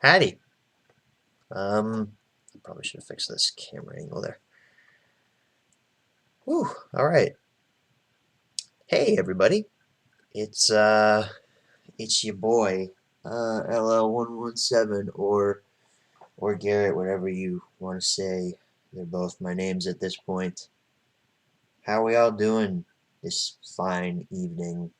Hattie. I probably should have fixed this camera angle there. Whew, all right. Hey everybody. It's your boy, LL117 or Garrett, whatever you want to say. They're both my names at this point. How are we all doing this fine evening?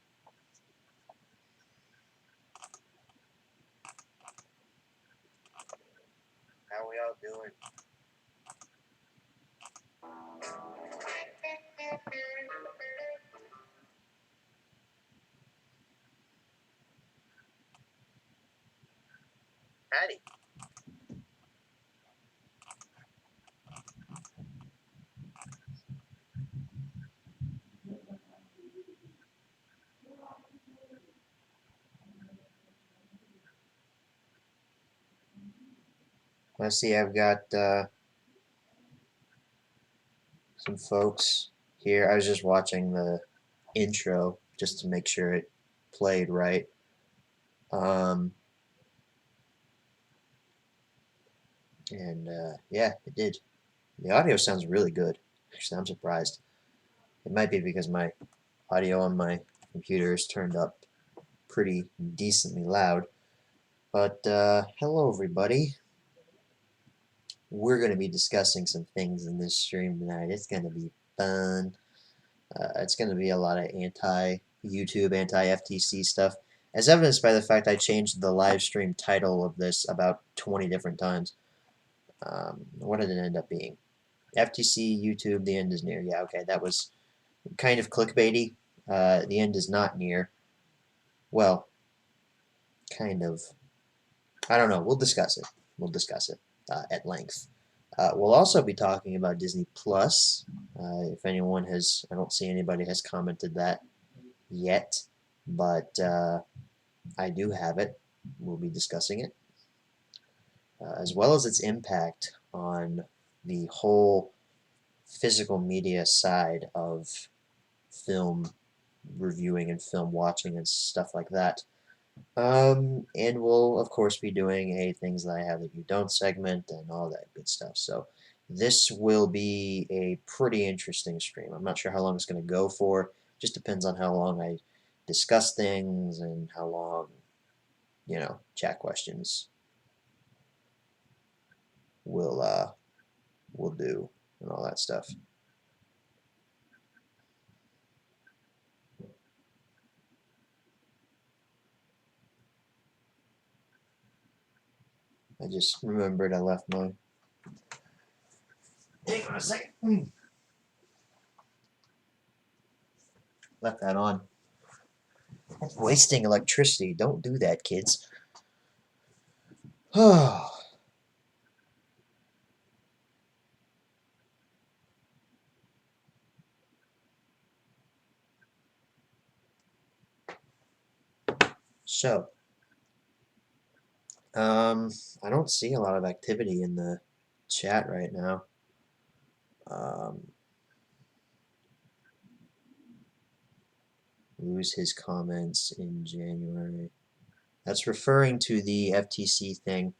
How are we all doing? Hattie. Let's see, I've got some folks here. I was just watching the intro just to make sure it played right. Um, yeah, it did. The audio sounds really good. Actually, I'm surprised. It might be because my audio on my computer is turned up pretty decently loud. But hello, everybody. We're going to be discussing some things in this stream tonight. It's going to be fun. It's going to be a lot of anti-YouTube, anti-FTC stuff, as evidenced by the fact I changed the live stream title of this about 20 different times. What did it end up being? FTC, YouTube, the end is near. Yeah, okay, that was kind of clickbaity. The end is not near. Well, kind of. I don't know. We'll discuss it. We'll discuss it at length. We'll also be talking about Disney Plus. If anyone has, I don't see anybody has commented that yet, but I do have it. We'll be discussing it, as well as its impact on the whole physical media side of film reviewing and film watching and stuff like that. And we'll of course be doing a things that I have that you don't segment and all that good stuff. So this will be a pretty interesting stream. I'm not sure how long it's going to go for. Just depends on how long I discuss things and how long, chat questions will do and all that stuff. I just remembered I left my. Hang on a second. Left that on. That's wasting electricity. Don't do that, kids. So, I don't see a lot of activity in the chat right now. Lose his comments in January. That's referring to the FTC thing.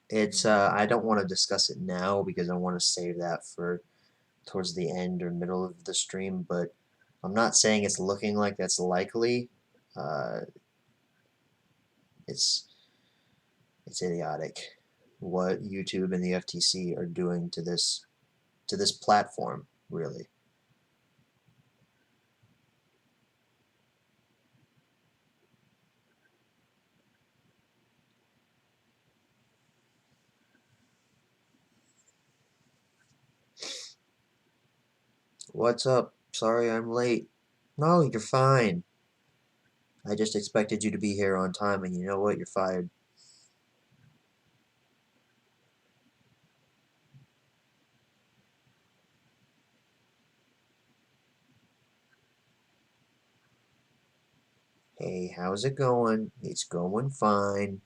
It's I don't want to discuss it now because I want to save that for towards the end or middle of the stream, but I'm not saying it's looking like that's likely. Uh, it's idiotic what YouTube and the FTC are doing to this platform, really. What's up? Sorry I'm late. No, you're fine. I just expected you to be here on time, and you know what? You're fired. Hey, how's it going? It's going fine.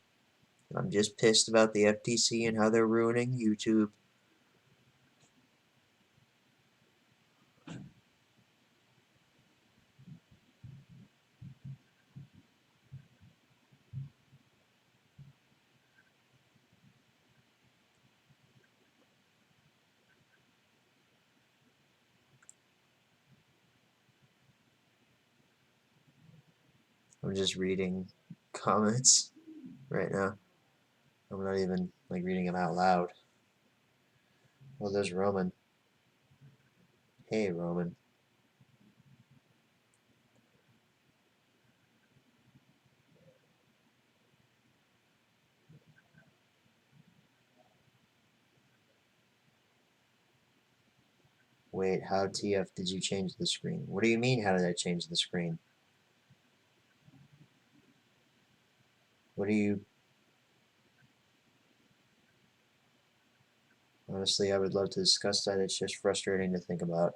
I'm just pissed about the FTC and how they're ruining YouTube. I'm just reading comments right now. I'm not even like reading them out loud. Oh, there's Roman. Hey, Roman. Wait, how TF did you change the screen? What do you mean, how did I change the screen? What do you... Honestly, I would love to discuss that. It's just frustrating to think about.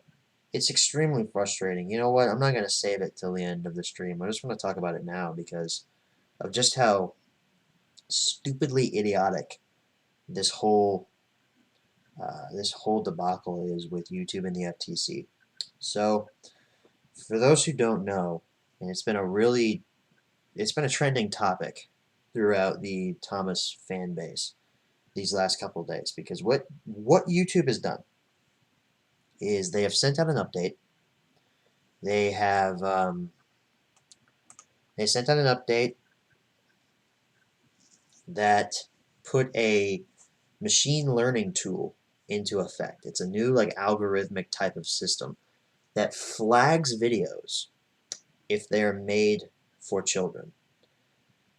It's extremely frustrating. You know what? I'm not going to save it till the end of the stream. I just want to talk about it now because of just how stupidly idiotic this whole debacle is with YouTube and the FTC. So, for those who don't know, and it's been a trending topic throughout the Thomas fan base these last couple of days because what YouTube has done is they have sent out an update. They have they sent out an update that put a machine learning tool into effect. It's a new like algorithmic type of system that flags videos if they're made for children.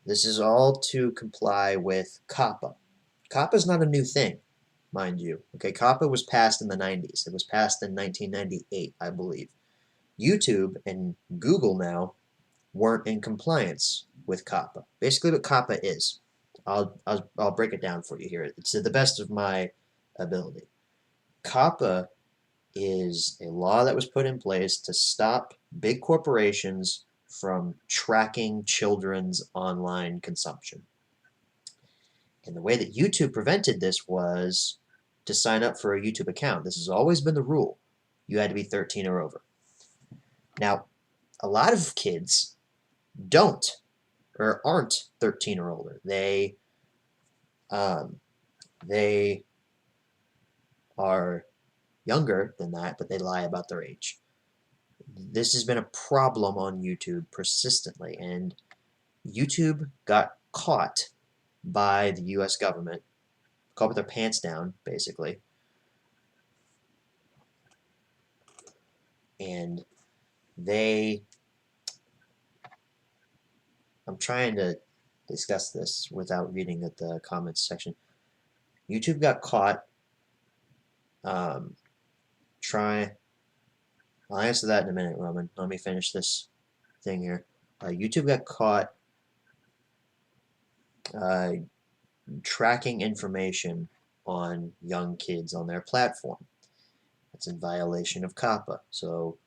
This is all to comply with COPPA. COPPA is not a new thing, mind you. Okay, COPPA was passed in the 90s. It was passed in 1998, I believe. YouTube and Google now weren't in compliance with COPPA. Basically what COPPA is, I'll break it down for you here. It's to the best of my ability. COPPA is a law that was put in place to stop big corporations from tracking children's online consumption. And the way that YouTube prevented this was to sign up for a YouTube account. This has always been the rule. You had to be 13 or over. Now, a lot of kids don't or aren't 13 or older. They are younger than that, but they lie about their age. This has been a problem on YouTube persistently, and YouTube got caught by the US government, caught with their pants down, basically. And I'm trying to discuss this without reading the comments section. YouTube got caught um, I'll answer that in a minute, Roman. Let me finish this thing here. YouTube got caught uh, tracking information on young kids on their platform. That's in violation of COPPA. So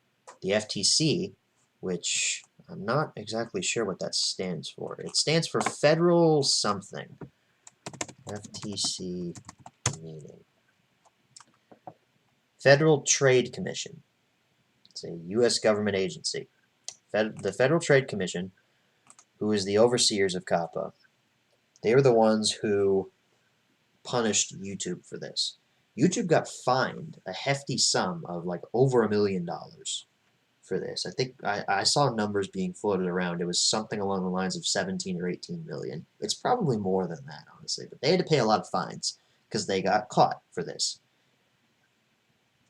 the FTC, which I'm not exactly sure what that stands for. It stands for federal something. FTC meaning. Federal Trade Commission. It's a U.S. government agency. The Federal Trade Commission, who is the overseers of COPPA, they were the ones who punished YouTube for this. YouTube got fined a hefty sum of like over $1 million for this. I think I saw numbers being floated around. It was something along the lines of 17 or 18 million. It's probably more than that, honestly, but they had to pay a lot of fines because they got caught for this.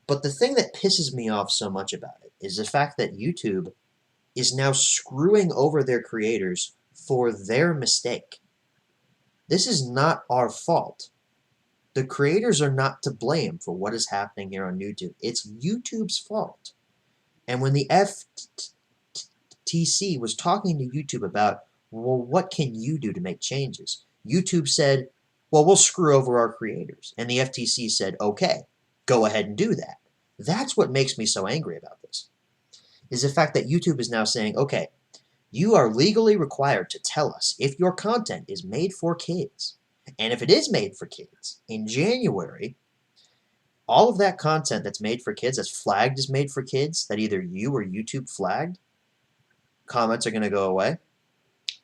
But the thing that pisses me off so much about it is the fact that YouTube is now screwing over their creators for their mistake. This is not our fault. The creators are not to blame for what is happening here on YouTube. It's YouTube's fault. And when the FTC was talking to YouTube about, well, what can you do to make changes? YouTube said, well, we'll screw over our creators. And the FTC said, okay, go ahead and do that. That's what makes me so angry about this, is the fact that YouTube is now saying, okay, you are legally required to tell us if your content is made for kids. And if it is made for kids, in January, all of that content that's made for kids, that's flagged as made for kids, that either you or YouTube flagged, comments are going to go away.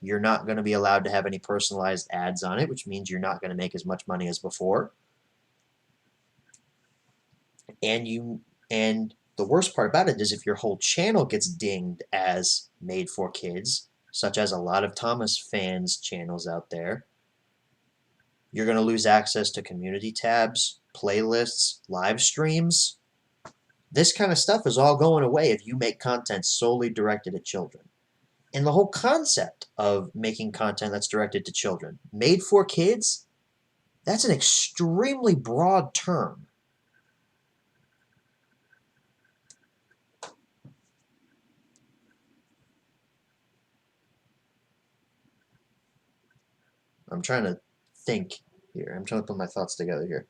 You're not going to be allowed to have any personalized ads on it, which means you're not going to make as much money as before. And the worst part about it is if your whole channel gets dinged as made for kids, such as a lot of Thomas fans channels out there. You're going to lose access to community tabs, playlists, live streams. This kind of stuff is all going away if you make content solely directed at children. And the whole concept of making content that's directed to children, made for kids, that's an extremely broad term. I'm trying to think here. I'm trying to put my thoughts together here.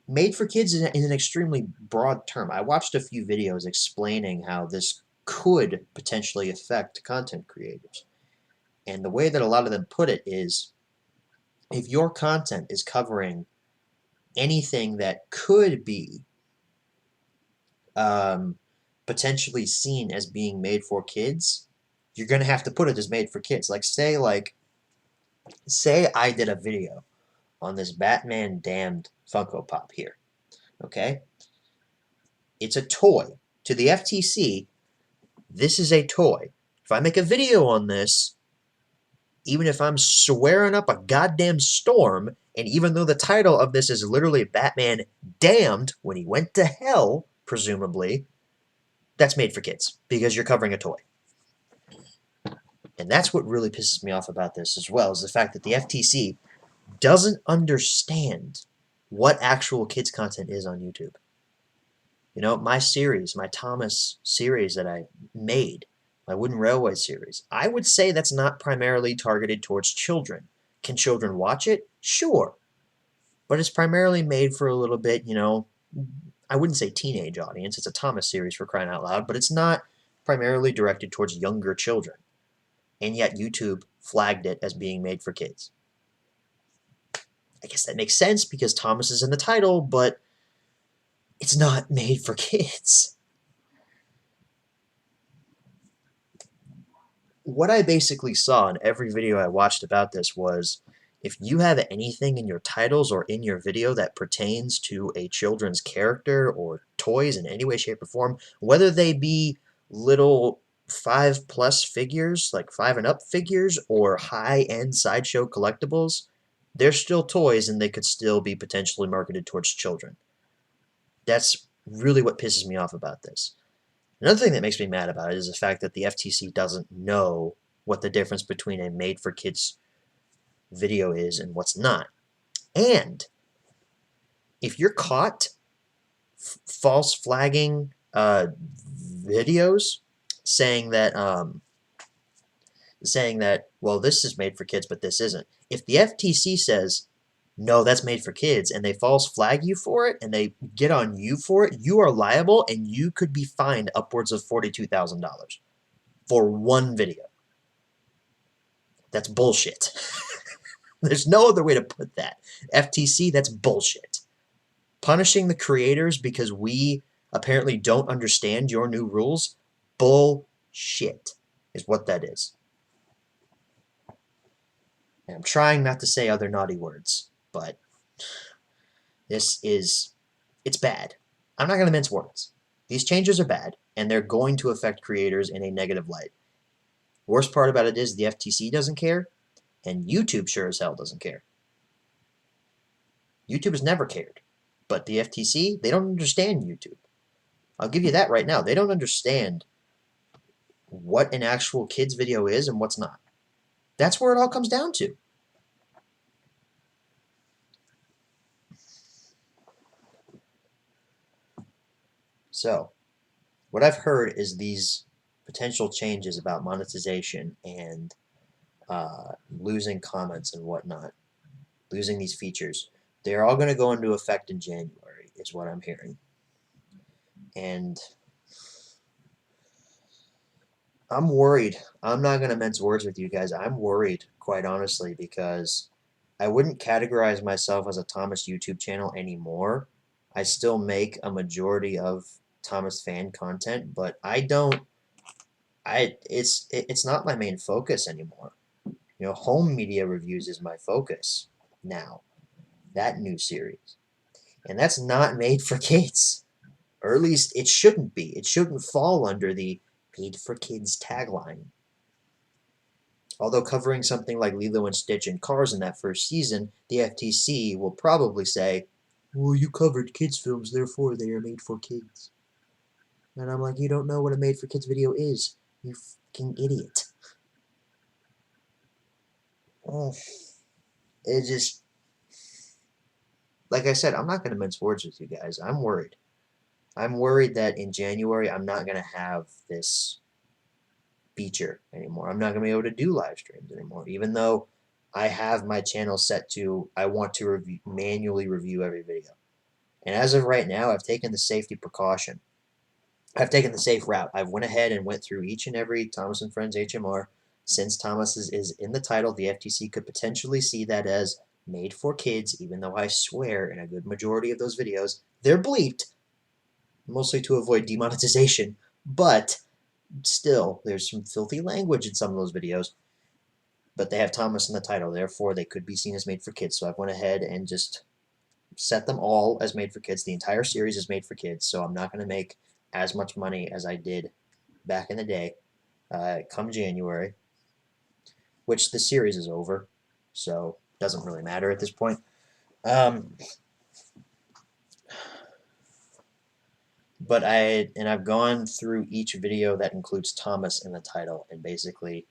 Made for kids is an extremely broad term. I watched a few videos explaining how this could potentially affect content creators. And the way that a lot of them put it is, if your content is covering anything that could be potentially seen as being made for kids, you're going to have to put it as made for kids. Say I did a video on this Batman damned Funko Pop here. Okay? It's a toy. To the FTC, this is a toy. If I make a video on this, even if I'm swearing up a goddamn storm, and even though the title of this is literally Batman damned when he went to hell, presumably, that's made for kids because you're covering a toy. And that's what really pisses me off about this as well, is the fact that the FTC doesn't understand what actual kids content is on YouTube. You know, my series, my Thomas series that I made, my Wooden Railway series, I would say that's not primarily targeted towards children. Can children watch it? Sure. But it's primarily made for a little bit, you know, I wouldn't say teenage audience. It's a Thomas series, for crying out loud, but it's not primarily directed towards younger children. And yet YouTube flagged it as being made for kids. I guess that makes sense because Thomas is in the title, but it's not made for kids. What I basically saw in every video I watched about this was, if you have anything in your titles or in your video that pertains to a children's character or toys in any way, shape, or form, whether they be little 5+ figures, like 5 and up figures, or high-end sideshow collectibles, they're still toys and they could still be potentially marketed towards children. That's really what pisses me off about this. Another thing that makes me mad about it is the fact that the FTC doesn't know what the difference between a made-for-kids video is and what's not. And if you're caught false flagging videos saying that well, this is made for kids but this isn't, if the FTC says no, that's made for kids, and they false flag you for it and they get on you for it, you are liable and you could be fined upwards of $42,000 for one video. That's bullshit. There's no other way to put that. FTC, that's bullshit. Punishing the creators because we apparently don't understand your new rules, bullshit is what that is. And I'm trying not to say other naughty words, but it's bad. I'm not going to mince words. These changes are bad, and they're going to affect creators in a negative light. Worst part about it is the FTC doesn't care, and YouTube sure as hell doesn't care. YouTube has never cared. But the FTC, they don't understand YouTube. I'll give you that right now. They don't understand what an actual kids video is and what's not. That's where it all comes down to. So, what I've heard is these potential changes about monetization and losing comments and whatnot, losing these features, they're all going to go into effect in January, is what I'm hearing. And I'm worried. I'm not going to mince words with you guys. I'm worried, quite honestly, because I wouldn't categorize myself as a Thomas YouTube channel anymore. I still make a majority of Thomas fan content, but it's not my main focus anymore. You know, home media reviews is my focus now. That new series. And that's not made for kids. Or at least it shouldn't be. It shouldn't fall under the made for kids tagline. Although covering something like Lilo and Stitch and Cars in that first season, the FTC will probably say, well, you covered kids' films, therefore they are made for kids. And I'm like, you don't know what a made-for-kids video is, you fucking idiot. Oh, it just... Like I said, I'm not going to mince words with you guys. I'm worried. I'm worried that in January I'm not going to have this feature anymore. I'm not going to be able to do live streams anymore, even though I have my channel set to I want to manually review every video. And as of right now, I've taken the safety precaution. I've taken the safe route. I've went ahead and went through each and every Thomas and Friends HMR. Since Thomas is in the title, the FTC could potentially see that as made for kids, even though I swear in a good majority of those videos, they're bleeped, mostly to avoid demonetization, but still, there's some filthy language in some of those videos, but they have Thomas in the title, therefore they could be seen as made for kids, so I went ahead and just set them all as made for kids. The entire series is made for kids, so I'm not going to make as much money as I did back in the day come January, which the series is over, so it doesn't really matter at this point. But I've gone through each video that includes Thomas in the title and basically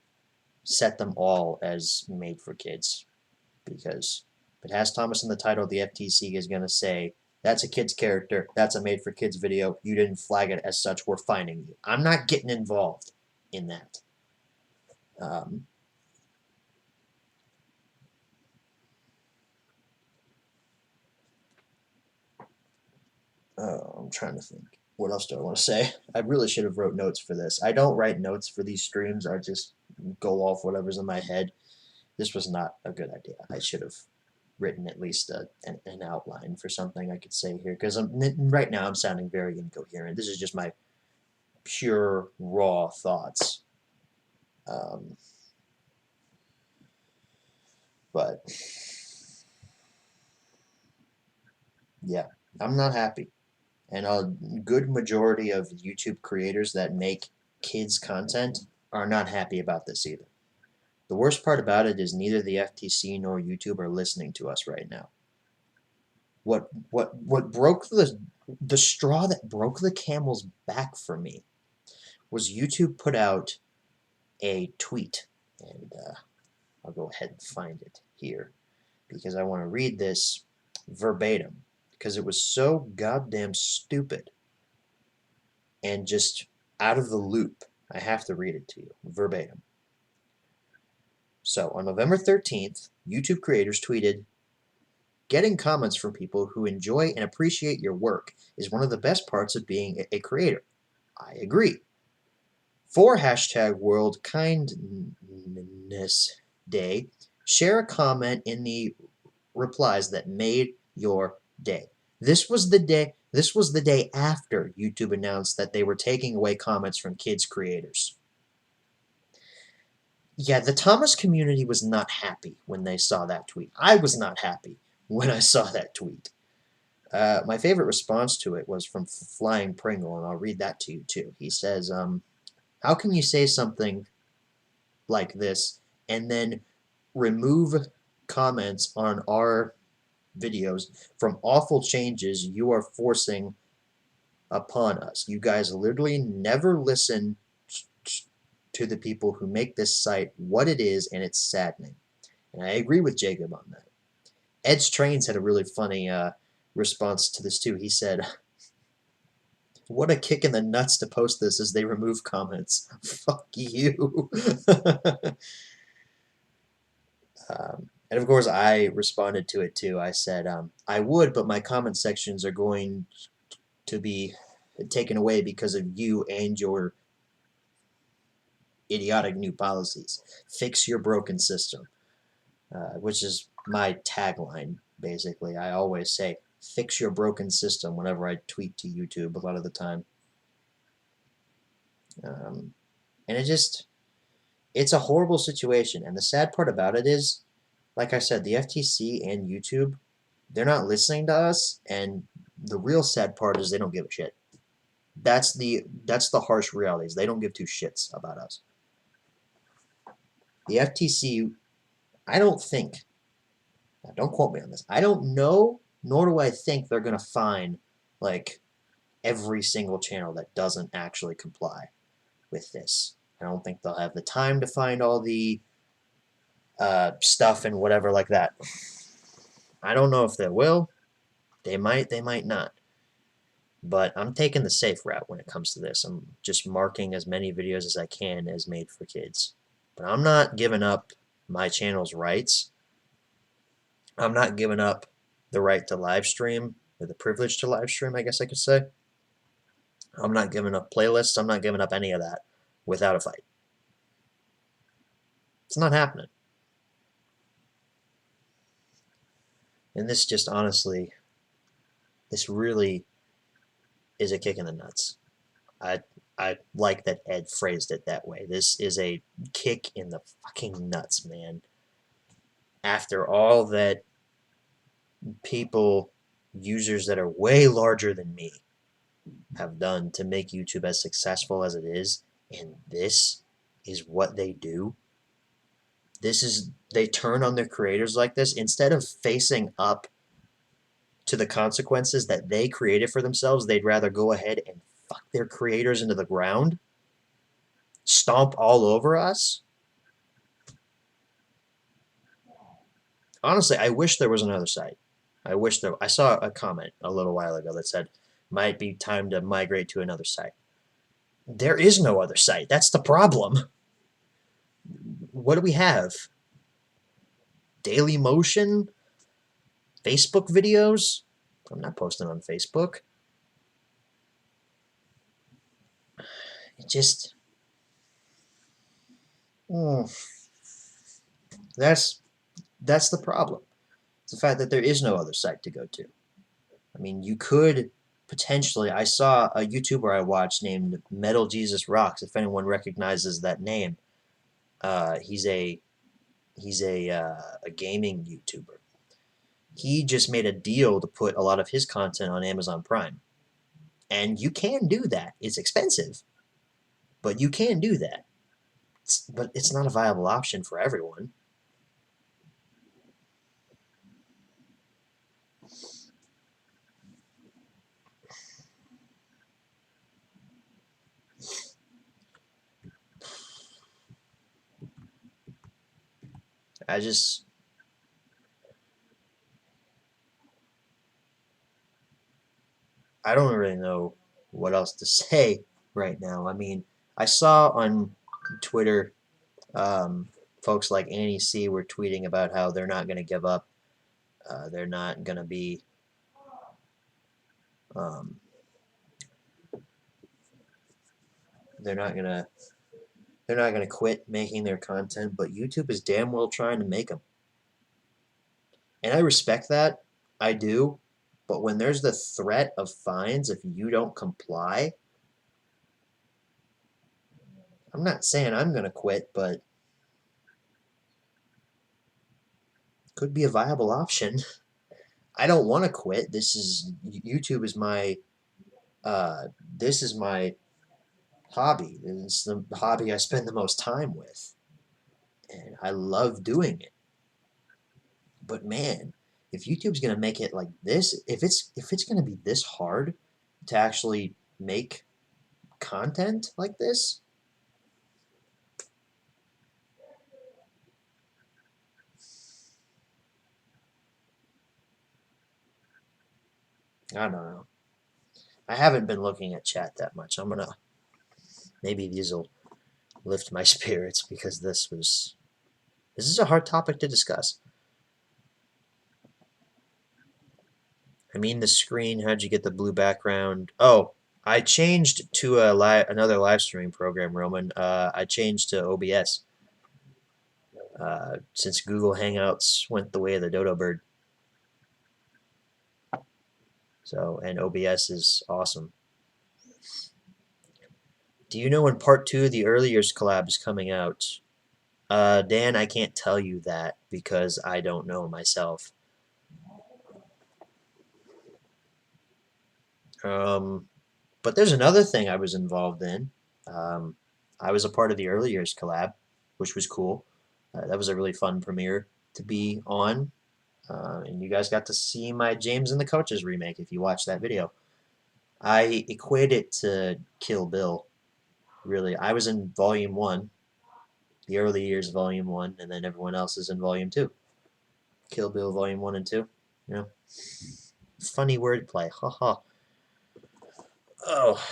set them all as made for kids, because if it has Thomas in the title, the FTC is going to say, that's a kid's character, that's a made for kids video, you didn't flag it as such, we're fining you. I'm not getting involved in that. I'm trying to think. What else do I want to say? I really should have wrote notes for this. I don't write notes for these streams. I just go off whatever's in my head. This was not a good idea. I should have written at least an outline for something I could say here, because right now I'm sounding very incoherent. This is just my pure, raw thoughts. But, yeah, I'm not happy. And a good majority of YouTube creators that make kids content are not happy about this either. The worst part about it is neither the FTC nor YouTube are listening to us right now. What broke the straw that broke the camel's back for me was YouTube put out a tweet, and I'll go ahead and find it here because I want to read this verbatim because it was so goddamn stupid and just out of the loop. I have to read it to you verbatim. So on November 13th, YouTube creators tweeted, "Getting comments from people who enjoy and appreciate your work is one of the best parts of being a creator. I agree. For #World Kindness Day, share a comment in the replies that made your day." This was the day after YouTube announced that they were taking away comments from kids creators. Yeah, the Thomas community was not happy when they saw that tweet. I was not happy when I saw that tweet. My favorite response to it was from Flying Pringle, and I'll read that to you too. He says, how can you say something like this and then remove comments on our videos from awful changes you are forcing upon us? You guys literally never listen to the people who make this site what it is, and it's saddening. And I agree with Jacob on that. Ed's Trains had a really funny response to this too. He said, "What a kick in the nuts to post this as they remove comments. Fuck you." And of course, I responded to it too. I said, I would, but my comment sections are going to be taken away because of you and your idiotic new policies. Fix your broken system, which is my tagline, basically. I always say, fix your broken system whenever I tweet to YouTube a lot of the time. And it's a horrible situation. And the sad part about it is, like I said, the FTC and YouTube, they're not listening to us, and the real sad part is they don't give a shit. That's the harsh reality, is they don't give two shits about us. the FTC, I don't think, now don't quote me on this, I don't know, nor do I think they're going to fine like every single channel that doesn't actually comply with this. I don't think they'll have the time to find all the stuff and whatever like that. I don't know if they will. They might not. But I'm taking the safe route when it comes to this. I'm just marking as many videos as I can as made for kids. But I'm not giving up my channel's rights. I'm not giving up the right to live stream, or the privilege to live stream, I guess I could say. I'm not giving up playlists. I'm not giving up any of that without a fight. It's not happening. And this just honestly, this really is a kick in the nuts. I I like that Ed phrased it that way. This is a kick in the fucking nuts, man. After all that people, users that are way larger than me, have done to make YouTube as successful as it is, and this is what they do. They turn on their creators like this instead of facing up to the consequences that they created for themselves. They'd rather go ahead and fuck their creators into the ground, stomp all over us. Honestly, I wish there was another site. I saw a comment a little while ago that said, might be time to migrate to another site. There is no other site. That's the problem. What do we have? Daily Motion? Facebook videos? I'm not posting on Facebook. It just... that's the problem. It's the fact that there is no other site to go to. I mean, you could potentially... I saw a YouTuber I watched named Metal Jesus Rocks, if anyone recognizes that name. He's a gaming YouTuber. He just made a deal to put a lot of his content on Amazon Prime. And you can do that. It's expensive, but you can do that. But it's not a viable option for everyone. I don't really know what else to say right now. I mean, I saw on Twitter, folks like Annie C were tweeting about how they're not going to give up. They're not going to be um, they're not gonna quit making their content, but YouTube is damn well trying to make them. And I respect that. I do. But when there's the threat of fines if you don't comply, I'm not saying I'm going to quit, but could be a viable option. I don't want to quit. YouTube is my this is my hobby. It's the hobby I spend the most time with. And I love doing it. But man, if YouTube's gonna make it like this, if it's gonna be this hard to actually make content like this, I don't know. I haven't been looking at chat that much. I'm gonna maybe these will lift my spirits because this is a hard topic to discuss. I mean the screen. How'd you get the blue background? Oh, I changed to another live streaming program, Roman. I changed to OBS. Since Google Hangouts went the way of the dodo bird. So, and OBS is awesome. Do you know when part 2 of the Early Years collab is coming out? Dan, I can't tell you that because I don't know myself. But there's another thing I was involved in. I was a part of the Early Years collab, which was cool. That was a really fun premiere to be on. And you guys got to see my James and the Coaches remake if you watched that video. I equate it to Kill Bill, really. I was in Volume 1, the early years of Volume 1, and then everyone else is in Volume 2. Kill Bill Volume 1 and 2. You know, funny wordplay. Haha. Oh.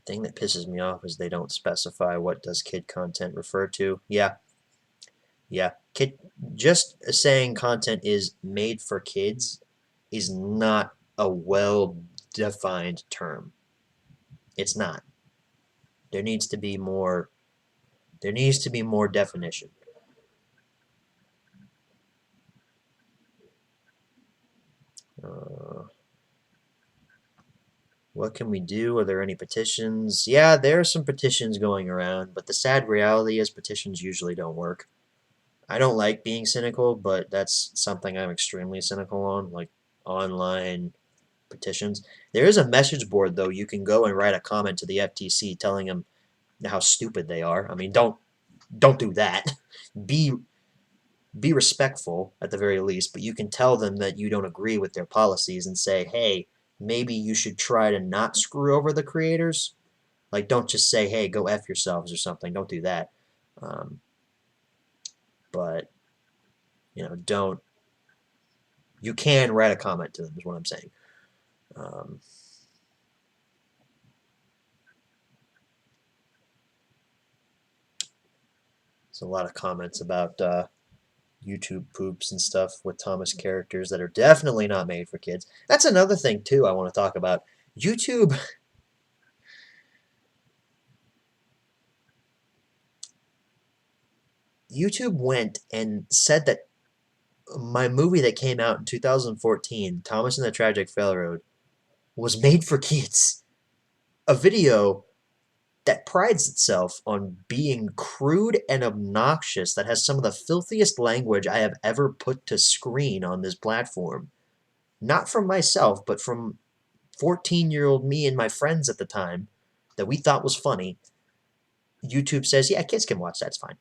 Thing that pisses me off is they don't specify what does kid content refer to. Yeah, yeah. Kid, just saying content is made for kids is not a well-defined term. It's not. There needs to be more. There needs to be more definition. Uh, what can we do? Are there any petitions? Yeah, there are some petitions going around, but the sad reality is petitions usually don't work. I don't like being cynical, but that's something I'm extremely cynical on, like online petitions. There is a message board though. You can go and write a comment to the FTC telling them how stupid they are. I mean, don't do that. Be be respectful at the very least, but you can tell them that you don't agree with their policies and say, "Hey, maybe you should try to not screw over the creators." Like, don't just say, "Hey, go f yourselves" or something. Don't do that. Um, but don't. You can write a comment to them. Is what I'm saying. Um, there's a lot of comments about YouTube poops and stuff with Thomas characters that are definitely not made for kids. That's another thing too I want to talk about. YouTube YouTube went and said that my movie that came out in 2014, Thomas and the Tragic Railroad, was made for kids. A video that prides itself on being crude and obnoxious, that has some of the filthiest language I have ever put to screen on this platform. Not from myself, but from 14-year-old me and my friends at the time that we thought was funny. YouTube says, yeah, kids can watch, that's fine.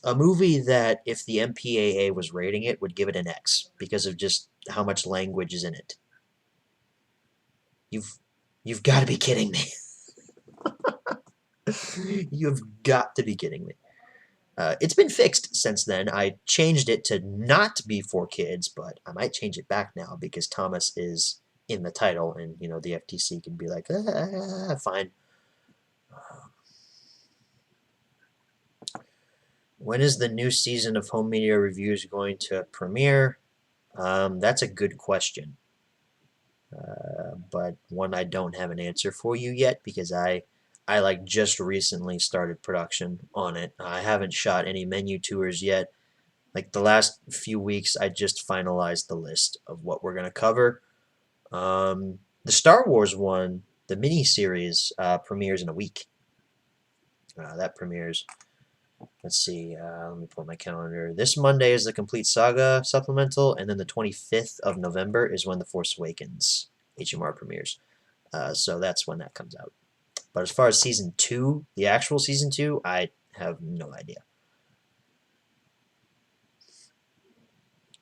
A movie that, if the MPAA was rating it, would give it an X because of just how much language is in it. You've got to be kidding me. You've got to be kidding me. It's been fixed since then. I changed it to not be for kids, but I might change it back now because Thomas is in the title, and the FTC can be like, fine. When is the new season of Home Media Reviews going to premiere? That's a good question, but one I don't have an answer for you yet because I like just recently started production on it. I haven't shot any menu tours yet. Like the last few weeks, I just finalized the list of what we're gonna cover. The Star Wars one, the mini series, premieres in a week. That premieres. Let's see. Let me pull up my calendar. This Monday is the Complete Saga supplemental, and then the 25th of November is when the Force Awakens HMR premieres. So that's when that comes out. But as far as season 2, the actual season 2, I have no idea.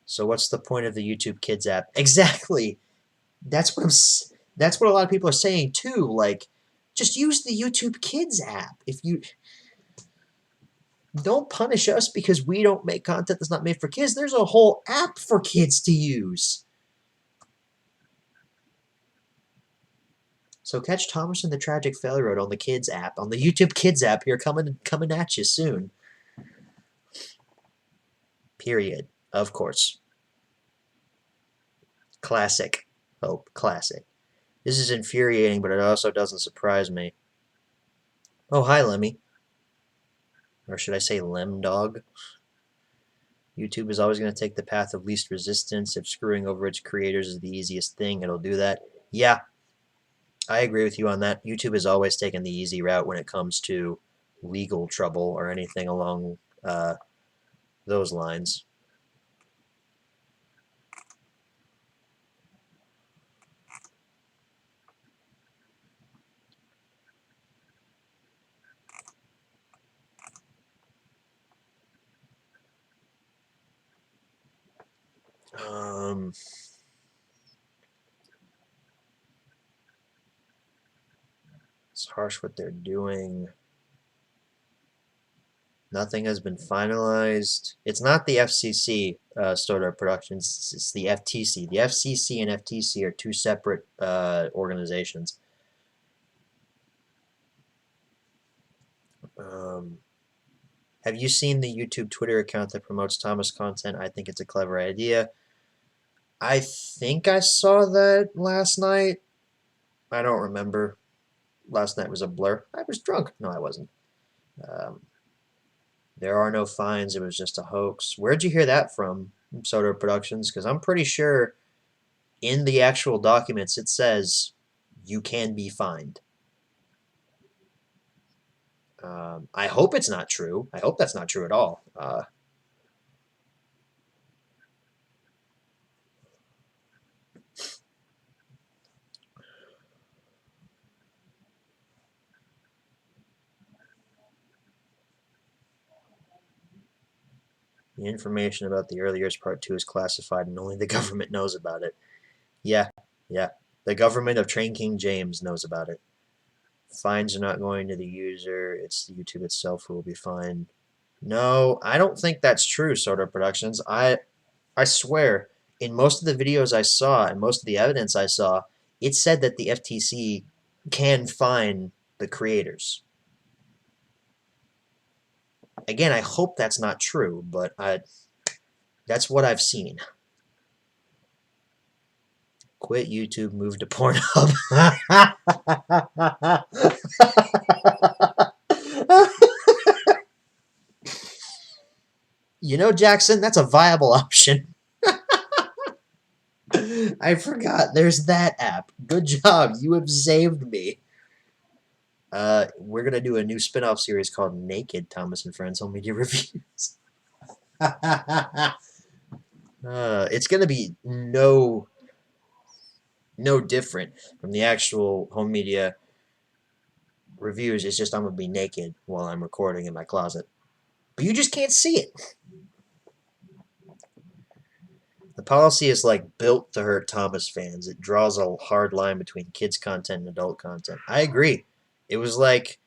So what's the point of the YouTube Kids app? Exactly. That's what that's what a lot of people are saying too. Like, just use the YouTube Kids app. If you don't punish us because we don't make content that's not made for kids, there's a whole app for kids to use. So catch Thomas and the Tragic Railroad on the Kids app, on the YouTube Kids app here, coming at you soon. Period. Of course. Classic. Hope. Classic. This is infuriating, but it also doesn't surprise me. Oh, hi, Lemmy. Or should I say Lem Dog? YouTube is always going to take the path of least resistance. If screwing over its creators is the easiest thing, it'll do that. Yeah, I agree with you on that. YouTube has always taken the easy route when it comes to legal trouble or anything along those lines. It's harsh what they're doing. Nothing has been finalized. It's not the FCC, Startup Productions. It's the FTC. The FCC and FTC are two separate organizations. Have you seen the YouTube Twitter account that promotes Thomas content? I think it's a clever idea. I think I saw that last night. I don't remember. Last night was a blur. I was drunk. No, I wasn't. Um, there are no fines. It was just a hoax. Where'd you hear that from, Soda Productions? Because I'm pretty sure in the actual documents it says you can be fined. I hope it's not true. I hope that's not true at all. The information about the early years part 2 is classified and only the government knows about it. Yeah, yeah. The government of Train King James knows about it. Fines are not going to the user. It's the YouTube itself who will be fined. No, I don't think that's true, Soda Productions. I swear, in most of the videos I saw and most of the evidence I saw, it said that the FTC can fine the creators. Again, I hope that's not true, but that's what I've seen. Quit YouTube, move to Pornhub. You know, Jackson, that's a viable option. I forgot. There's that app. Good job. You have saved me. We're gonna do a new spin-off series called Naked Thomas and Friends Home Media Reviews. It's gonna be no different from the actual home media reviews. It's just I'm gonna be naked while I'm recording in my closet, but you just can't see it. The policy is like built to hurt Thomas fans. It draws a hard line between kids content and adult content. I agree. It was like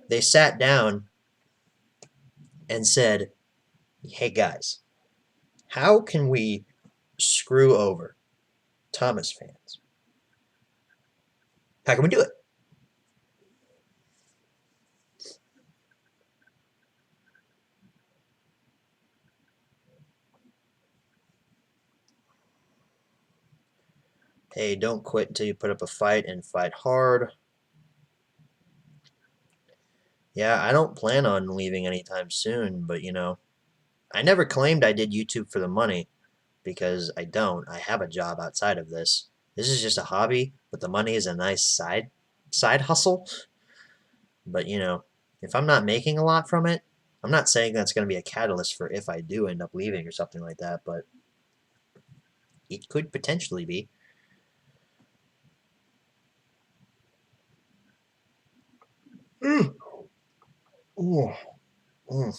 they sat down and said, "Hey guys, how can we screw over Thomas fans? How can we do it?" Hey, don't quit until you put up a fight and fight hard. Yeah, I don't plan on leaving anytime soon, but you know, I never claimed I did YouTube for the money because I don't. I have a job outside of this. This is just a hobby, but the money is a nice side hustle. But you know, if I'm not making a lot from it, I'm not saying that's going to be a catalyst for if I do end up leaving or something like that, but it could potentially be. Mm. Mm. Mm.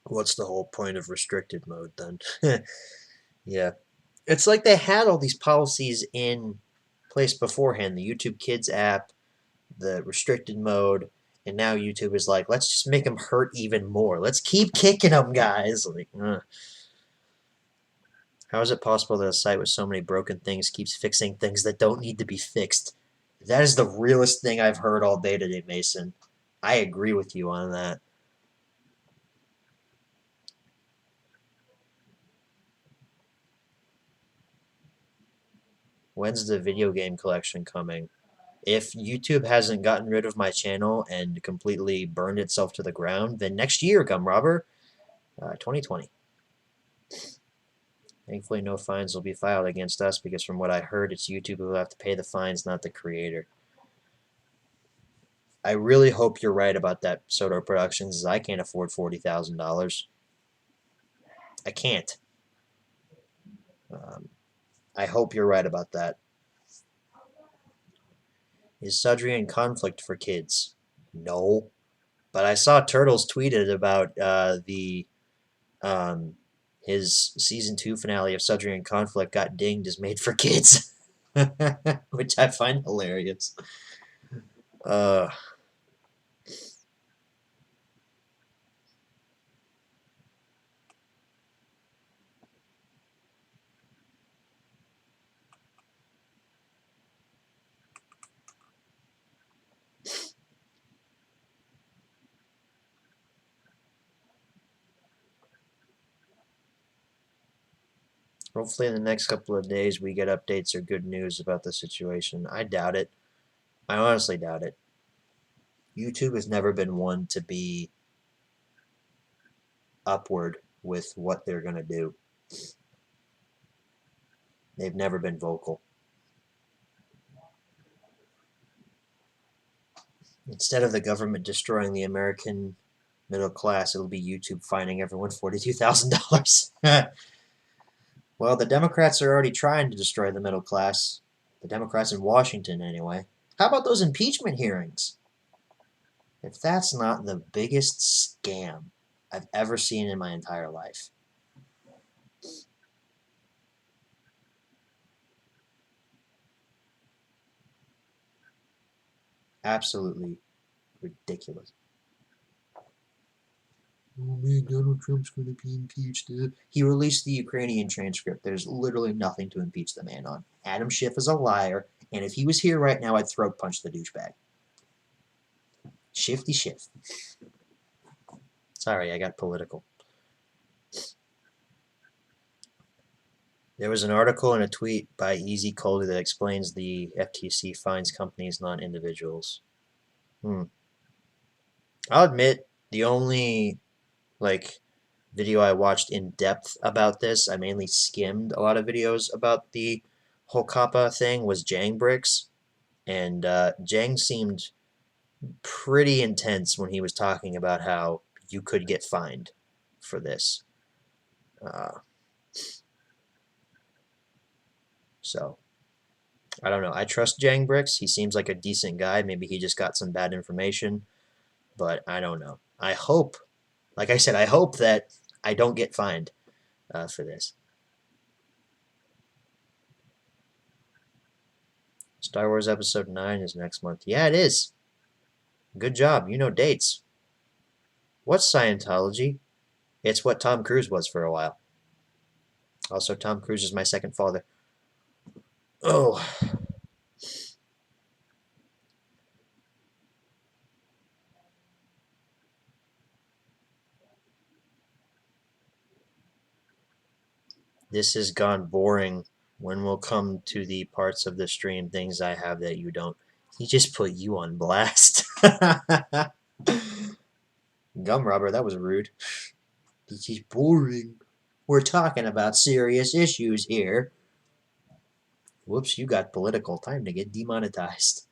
What's the whole point of restricted mode then? Yeah. It's like they had all these policies in place beforehand. The YouTube Kids app, the restricted mode, and now YouTube is like, let's just make them hurt even more. Let's keep kicking them, guys. Like, how is it possible that a site with so many broken things keeps fixing things that don't need to be fixed? That is the realest thing I've heard all day today, Mason. I agree with you on that. When's the video game collection coming? If YouTube hasn't gotten rid of my channel and completely burned itself to the ground, then next year, come Robert, 2020. Thankfully, no fines will be filed against us because from what I heard, it's YouTube who will have to pay the fines, not the creator. I really hope you're right about that Soto Productions, as I can't afford $40,000. I can't. Um, I hope you're right about that. Is Sudrian conflict for kids? No. But I saw Turtles tweeted about the um, his season 2 finale of Sudrian Conflict got dinged as made for kids, which I find hilarious. Uh, Hopefully, in the next couple of days, we get updates or good news about the situation. I doubt it. I honestly doubt it. YouTube has never been one to be upward with what they're going to do. They've never been vocal. Instead of the government destroying the American middle class, it'll be YouTube fining everyone $42,000. Well, the Democrats are already trying to destroy the middle class. The Democrats in Washington, anyway. How about those impeachment hearings? If that's not the biggest scam I've ever seen in my entire life. Absolutely ridiculous. Oh man, Donald Trump's going to be impeached. He released the Ukrainian transcript. There's literally nothing to impeach the man on. Adam Schiff is a liar, and if he was here right now, I'd throat punch the douchebag. Shifty Schiff. Sorry, I got political. There was an article and a tweet by Easy Coldy that explains the FTC fines companies, not individuals. I'll admit, the only like video I watched in depth about this, I mainly skimmed a lot of videos about the whole Kappa thing, was Jang Bricks, and Jang seemed pretty intense when he was talking about how you could get fined for this. Uh, so I don't know. I trust Jang Bricks. He seems like a decent guy. Maybe he just got some bad information, but I don't know. I hope, like I said, I hope that I don't get fined for this. Star Wars Episode 9 is next month. Yeah, it is. Good job. You know dates. What's Scientology? It's what Tom Cruise was for a while. Also, Tom Cruise is my second father. Oh. This has gone boring. When we'll come to the parts of the stream, things I have that you don't. He just put you on blast. Gum rubber, that was rude. This is boring. We're talking about serious issues here. Whoops, you got political. Time to get demonetized.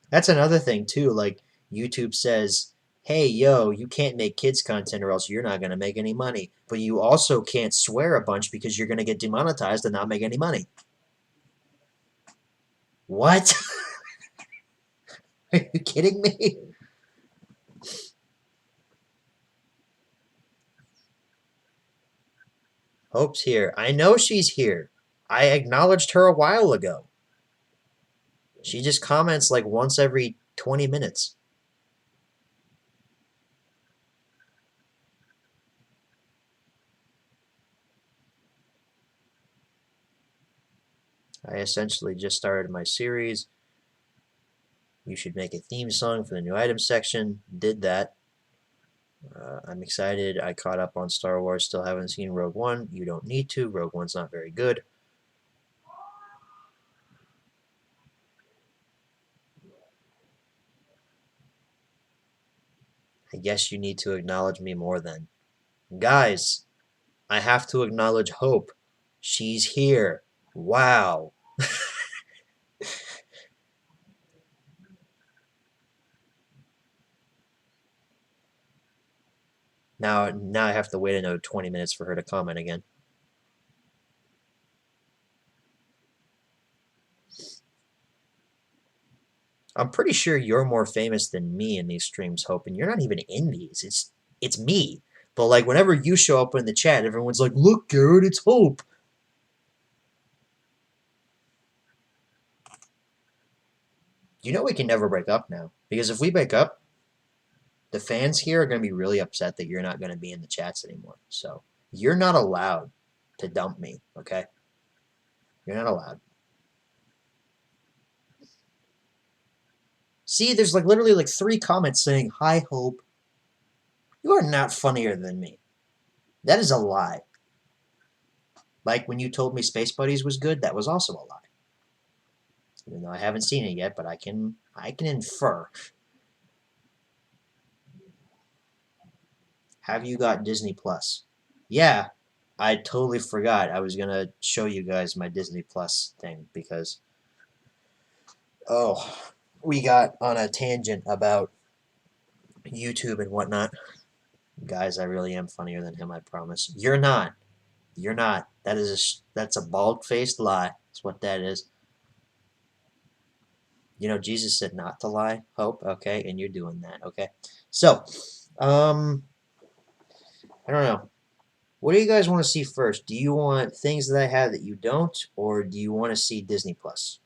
That's another thing, too. Like, YouTube says, hey, yo, you can't make kids content or else you're not going to make any money. But you also can't swear a bunch because you're going to get demonetized and not make any money. What? Are you kidding me? Hope's here. I know she's here. I acknowledged her a while ago. She just comments like once every 20 minutes. I essentially just started my series. You should make a theme song for the new item section. Did that. I'm excited. I caught up on Star Wars. Still haven't seen Rogue One. You don't need to. Rogue One's not very good. I guess you need to acknowledge me more then. Guys, I have to acknowledge Hope. She's here. Wow. Now I have to wait another 20 minutes for her to comment again. I'm pretty sure you're more famous than me in these streams, Hope, and you're not even in these. It's me. But like whenever you show up in the chat, everyone's like, "Look, Garrett, it's Hope." You know we can never break up now, because if we break up, the fans here are going to be really upset that you're not going to be in the chats anymore. So you're not allowed to dump me, okay? You're not allowed. See, there's like literally like 3 comments saying, "Hi, Hope." You are not funnier than me. That is a lie. Like when you told me Space Buddies was good, that was also a lie. Even though I haven't seen it yet, but I can infer. Have you got Disney Plus? Yeah, I totally forgot. I was gonna show you guys my Disney Plus thing because we got on a tangent about YouTube and whatnot. Guys, I really am funnier than him, I promise. You're not. You're not. That's a bald-faced lie. That's what that is. You know, Jesus said not to lie, Hope, okay? And you're doing that, okay? So, I don't know. What do you guys want to see first? Do you want things that I have that you don't, or do you want to see Disney Plus?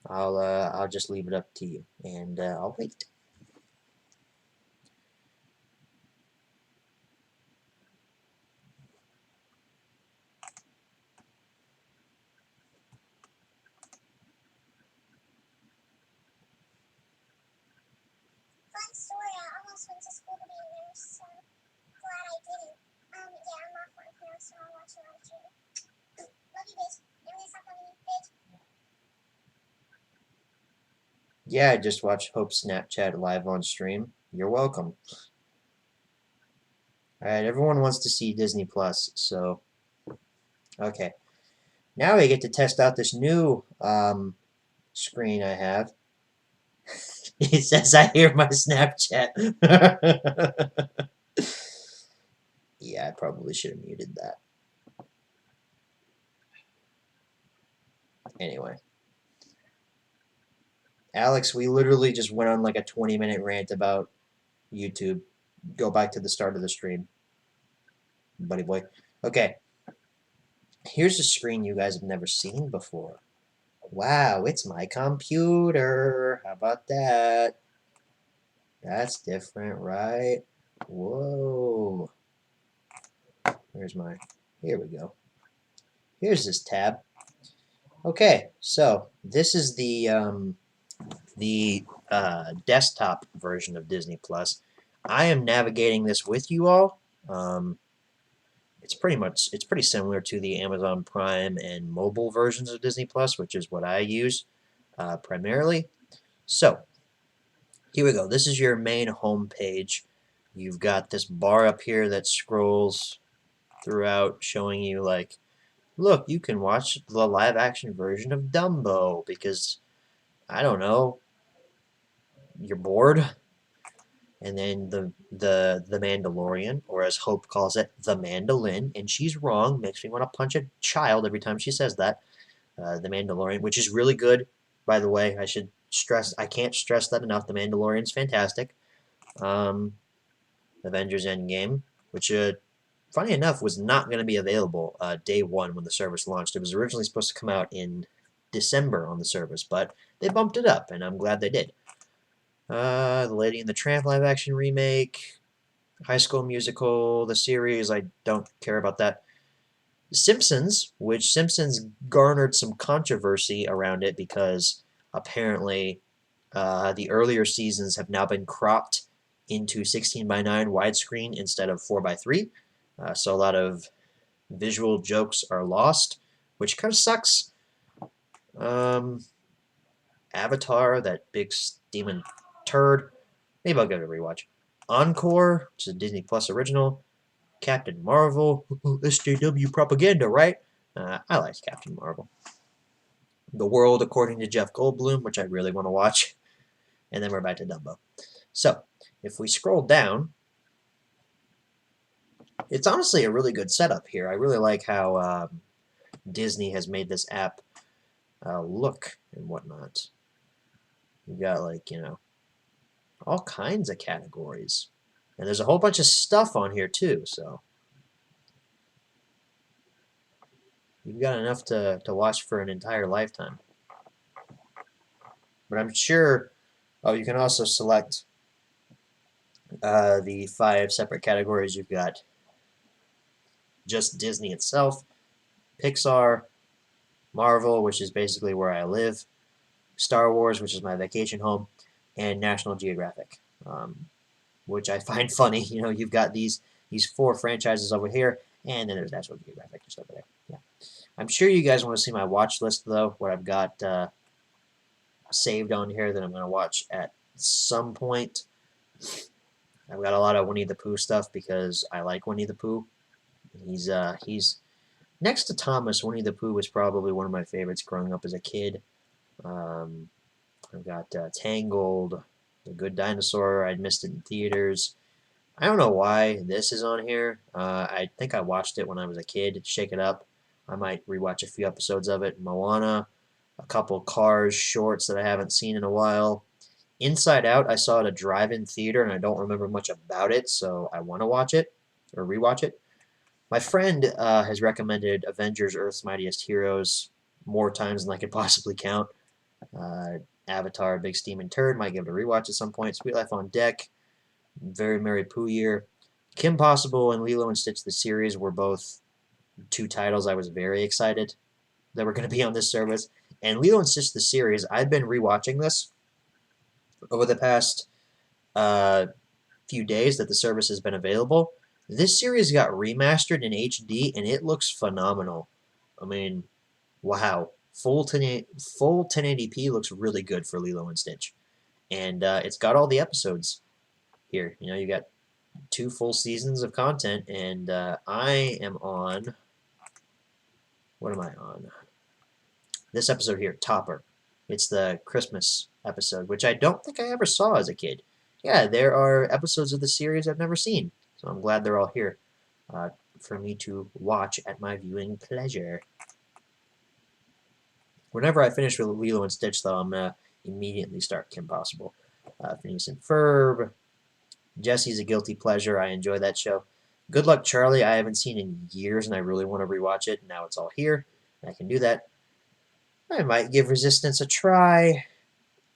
I'll just leave it up to you, and I'll wait. Fun story. I almost went to school to be a nurse, so glad I didn't. Yeah, I'm off work now, so I'll watch you on the Love you, bitch. Never gonna stop loving you, bitch. Yeah, I just watched Hope Snapchat live on stream. You're welcome. Alright, everyone wants to see Disney Plus, so okay. Now we get to test out this new screen I have. It says I hear my Snapchat. Yeah, I probably should have muted that. Anyway. Alex, we literally just went on like a 20-minute rant about YouTube. Go back to the start of the stream, buddy boy. Okay. Here's a screen you guys have never seen before. Wow, it's my computer. How about that? That's different, right? Whoa. Where's my... Here we go. Here's this tab. Okay, so this is the desktop version of Disney Plus. I am navigating this with you all. It's pretty similar to the Amazon Prime and mobile versions of Disney Plus, which is what I use primarily. So here we go. This is your main home page. You've got this bar up here that scrolls throughout, showing you like, look, you can watch the live action version of Dumbo because I don't know, you're bored. And then the Mandalorian, or as Hope calls it, the Mandolin, and she's wrong. Makes me want to punch a child every time she says that. The Mandalorian, which is really good, by the way. I can't stress that enough. The Mandalorian's fantastic. Avengers Endgame, which funny enough was not going to be available day one when the service launched. It was originally supposed to come out in December on the service, but they bumped it up, and I'm glad they did. The Lady and the Tramp live action remake, High School Musical, the series, I don't care about that. Simpsons, which Simpsons garnered some controversy around it because apparently the earlier seasons have now been cropped into 16:9 widescreen instead of 4:3. So a lot of visual jokes are lost, which kind of sucks. Avatar, that big steaming turd. Maybe I'll give it a rewatch. Encore, which is a Disney Plus original. Captain Marvel. SJW propaganda, right? I liked Captain Marvel. The World According to Jeff Goldblum, which I really want to watch, and then we're back to Dumbo. So, if we scroll down, it's honestly a really good setup here. I really like how Disney has made this app look and whatnot. You got, like, all kinds of categories. And there's a whole bunch of stuff on here too, so you've got enough to watch for an entire lifetime. But I'm sure, oh, you can also select the 5 separate categories. You've got just Disney itself, Pixar, Marvel, which is basically where I live, Star Wars, which is my vacation home, and National Geographic, which I find funny. You've got these 4 franchises over here, and then there's National Geographic just over there. Yeah, I'm sure you guys want to see my watch list though, what I've got saved on here that I'm going to watch at some point. I've got a lot of Winnie the Pooh stuff because I like Winnie the Pooh. He's next to Thomas. Winnie the Pooh was probably one of my favorites growing up as a kid. I've got Tangled, The Good Dinosaur. I'd missed it in theaters. I don't know why this is on here. I think I watched it when I was a kid. Shake It Up. I might rewatch a few episodes of it. Moana, a couple Cars shorts that I haven't seen in a while. Inside Out, I saw at a drive-in theater, and I don't remember much about it, so I want to watch it or rewatch it. My friend has recommended Avengers: Earth's Mightiest Heroes more times than I could possibly count. Avatar: Big Steaming Turd, might give it a rewatch at some point. Sweet Life on Deck, Very Merry Pooh Year. Kim Possible and Lilo and Stitch the series were both 2 titles I was very excited that were going to be on this service. And Lilo and Stitch the series, I've been rewatching this over the past few days that the service has been available. This series got remastered in HD, and it looks phenomenal. I mean, wow. Full 1080p looks really good for Lilo and Stitch. And it's got all the episodes here. You got 2 full seasons of content, and I am on... What am I on? This episode here, Topper. It's the Christmas episode, which I don't think I ever saw as a kid. Yeah, there are episodes of the series I've never seen, so I'm glad they're all here for me to watch at my viewing pleasure. Whenever I finish with Lilo and Stitch, though, I'm going to immediately start Kim Possible. Phineas and Ferb. Jesse's a guilty pleasure. I enjoy that show. Good Luck Charlie, I haven't seen in years, and I really want to rewatch it. Now it's all here, and I can do that. I might give Resistance a try.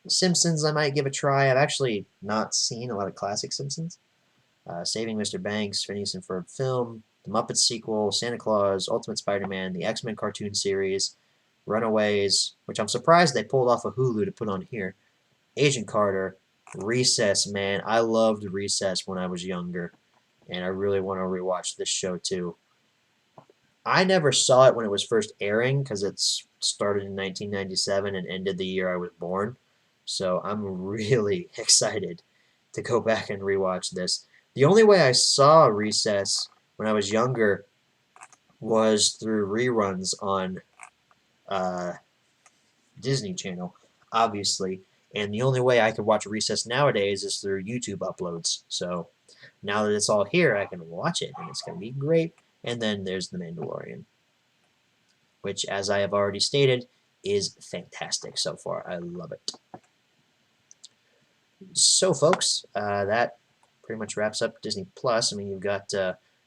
Simpsons, I might give a try. I've actually not seen a lot of classic Simpsons. Saving Mr. Banks, Phineas and Ferb film, the Muppets sequel, Santa Claus, Ultimate Spider-Man, the X-Men cartoon series, Runaways, which I'm surprised they pulled off of Hulu to put on here, Agent Carter, Recess, man. I loved Recess when I was younger, and I really want to rewatch this show too. I never saw it when it was first airing because it started in 1997 and ended the year I was born. So I'm really excited to go back and rewatch this. The only way I saw Recess when I was younger was through reruns on Disney Channel, obviously. And the only way I could watch Recess nowadays is through YouTube uploads. So now that it's all here, I can watch it, and it's going to be great. And then there's The Mandalorian, which, as I have already stated, is fantastic so far. I love it. So, folks, that pretty much wraps up Disney Plus. I mean, you've got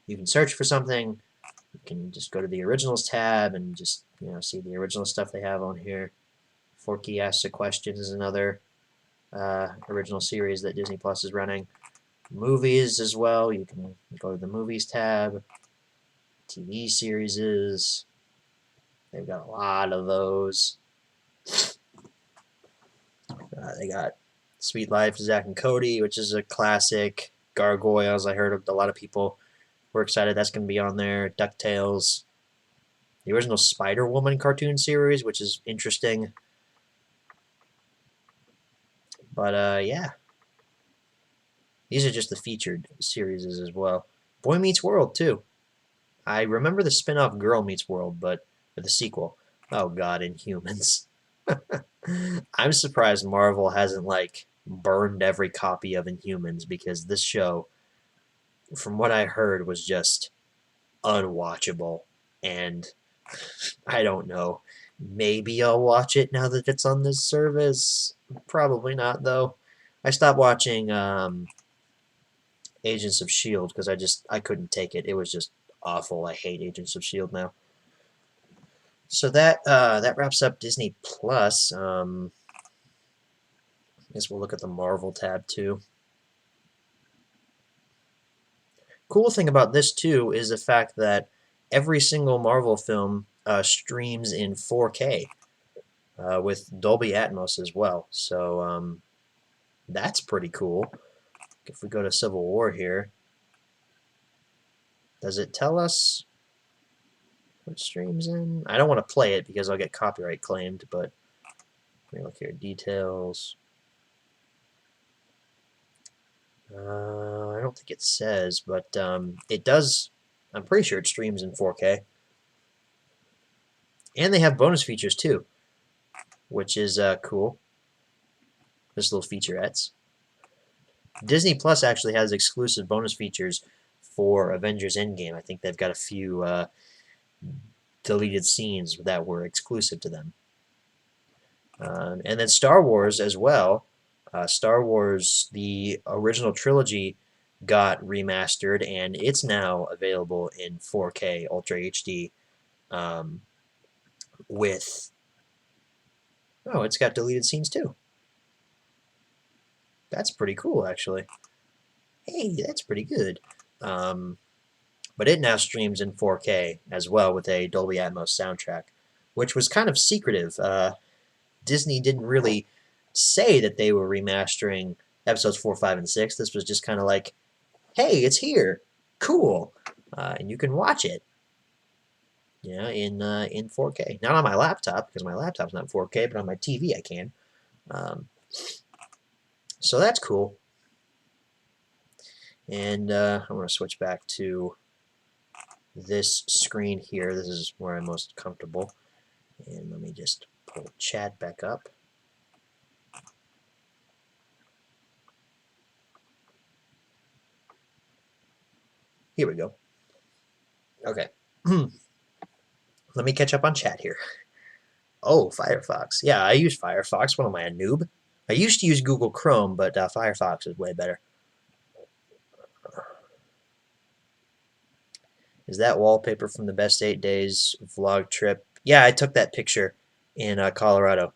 you can search for something. You can just go to the Originals tab and just see the original stuff they have on here. Forky Asks a Question is another original series that Disney Plus is running. Movies as well. You can go to the Movies tab. TV series. They've got a lot of those. They got Sweet Life, Zack and Cody, which is a classic. Gargoyles, I heard a lot of people were excited that's going to be on there. DuckTales. The original Spider-Woman cartoon series, which is interesting. But, yeah. These are just the featured series as well. Boy Meets World, too. I remember the spin-off Girl Meets World, but for the sequel. Oh, God, Inhumans. I'm surprised Marvel hasn't like burned every copy of Inhumans because this show, from what I heard, was just unwatchable. And I don't know. Maybe I'll watch it now that it's on this service. Probably not though. I stopped watching Agents of Shield because I couldn't take it. It was just awful. I hate Agents of Shield now. So that wraps up Disney Plus. I guess we'll look at the Marvel tab too. Cool thing about this too is the fact that every single Marvel film streams in 4K with Dolby Atmos as well. So that's pretty cool. If we go to Civil War here, does it tell us what streams in? I don't want to play it because I'll get copyright claimed, but let me look here. Details. I don't think it says, but it does. I'm pretty sure it streams in 4K. And they have bonus features too, which is cool. Just little featurettes. Disney Plus actually has exclusive bonus features for Avengers Endgame. I think they've got a few deleted scenes that were exclusive to them. And then Star Wars as well. Star Wars, the original trilogy, got remastered, and it's now available in 4K Ultra HD with... Oh, it's got deleted scenes too. That's pretty cool, actually. Hey, that's pretty good. But it now streams in 4K as well with a Dolby Atmos soundtrack, which was kind of secretive. Disney didn't really say that they were remastering episodes 4, 5, and 6. This was just kind of like, hey, it's here. Cool. And you can watch it. Yeah, in 4K. Not on my laptop, because my laptop's not 4K, but on my TV I can. So that's cool. And I'm going to switch back to this screen here. This is where I'm most comfortable. And let me just pull chat back up. Here we go. Okay. Let me catch up on chat here. Oh, Firefox. Yeah, I use Firefox. What am I, a noob? I used to use Google Chrome, but Firefox is way better. Is that wallpaper from the best 8 days vlog trip? Yeah, I took that picture in Colorado,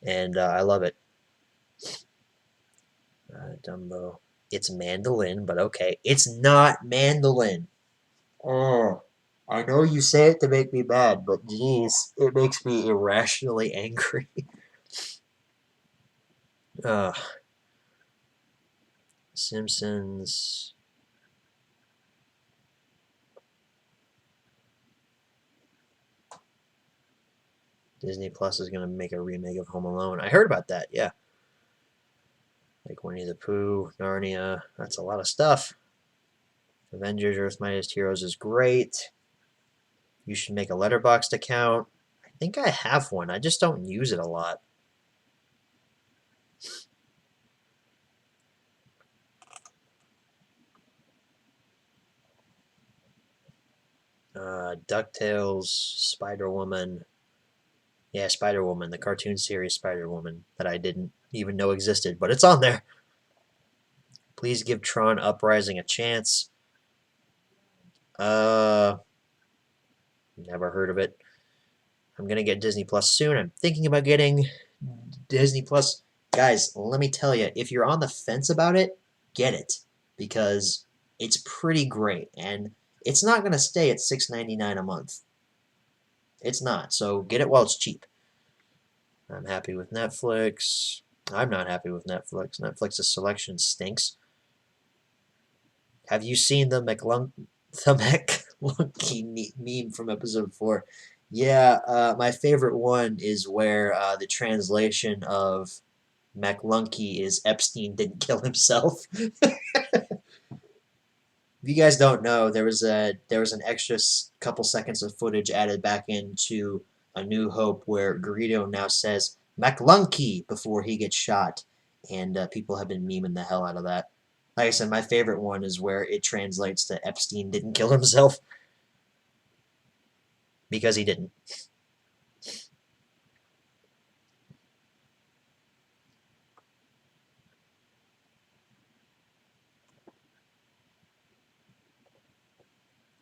and I love it. Dumbo. It's mandolin, but okay. It's not mandolin. Oh, I know you say it to make me mad, but geez, it makes me irrationally angry. Simpsons. Disney Plus is going to make a remake of Home Alone. I heard about that, yeah. Like Winnie the Pooh, Narnia. That's a lot of stuff. Avengers, Earth's Mightiest Heroes is great. You should make a Letterboxd account. I think I have one. I just don't use it a lot. DuckTales, Spider-Woman. Yeah, Spider-Woman, the cartoon series Spider-Woman that I didn't even know existed, but it's on there. Please give Tron Uprising a chance. Never heard of it. I'm gonna get Disney Plus soon. I'm thinking about getting Disney Plus. Guys, let me tell you, if you're on the fence about it, get it because it's pretty great, and it's not gonna stay at $6.99 a month. It's not. So get it while it's cheap. I'm happy with Netflix. I'm not happy with Netflix. Netflix's selection stinks. Have you seen the McLunky meme from episode 4? Yeah, my favorite one is where the translation of McLunky is Epstein didn't kill himself. If you guys don't know, there was an extra couple seconds of footage added back into A New Hope where Greedo now says, McLunky before he gets shot, and people have been memeing the hell out of that. Like I said, my favorite one is where it translates to Epstein didn't kill himself because he didn't.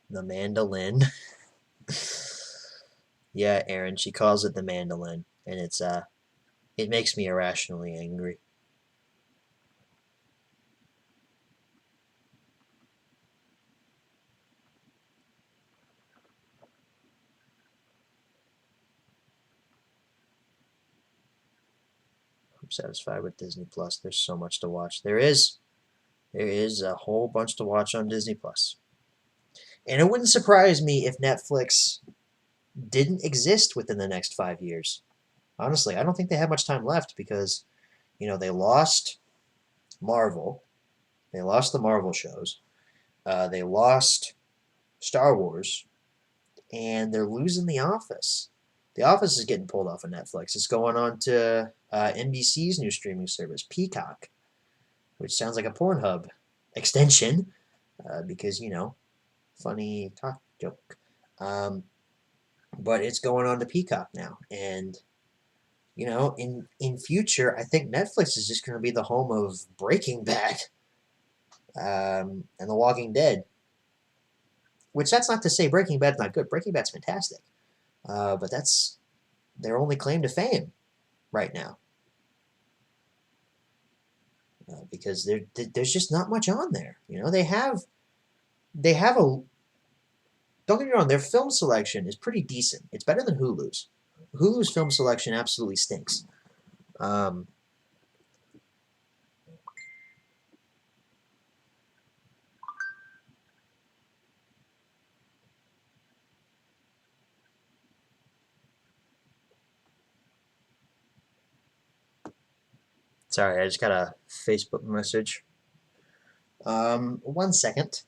The mandolin. Yeah, Aaron, she calls it the mandolin, and it makes me irrationally angry. I'm satisfied with Disney Plus. There's so much to watch. There is a whole bunch to watch on Disney Plus. And it wouldn't surprise me if Netflix didn't exist within the next 5 years. Honestly, I don't think they have much time left because, they lost Marvel. They lost the Marvel shows. They lost Star Wars. And they're losing The Office. The Office is getting pulled off of Netflix. It's going on to NBC's new streaming service, Peacock, which sounds like a Pornhub extension because, funny talk joke. But it's going on to Peacock now. And, in future, I think Netflix is just going to be the home of Breaking Bad and The Walking Dead. Which that's not to say Breaking Bad's not good. Breaking Bad's fantastic. But that's their only claim to fame right now. Because there's just not much on there. They have a don't get me wrong, their film selection is pretty decent. It's better than Hulu's. Hulu's film selection absolutely stinks. Um, Sorry, I just got a Facebook message. 1 second.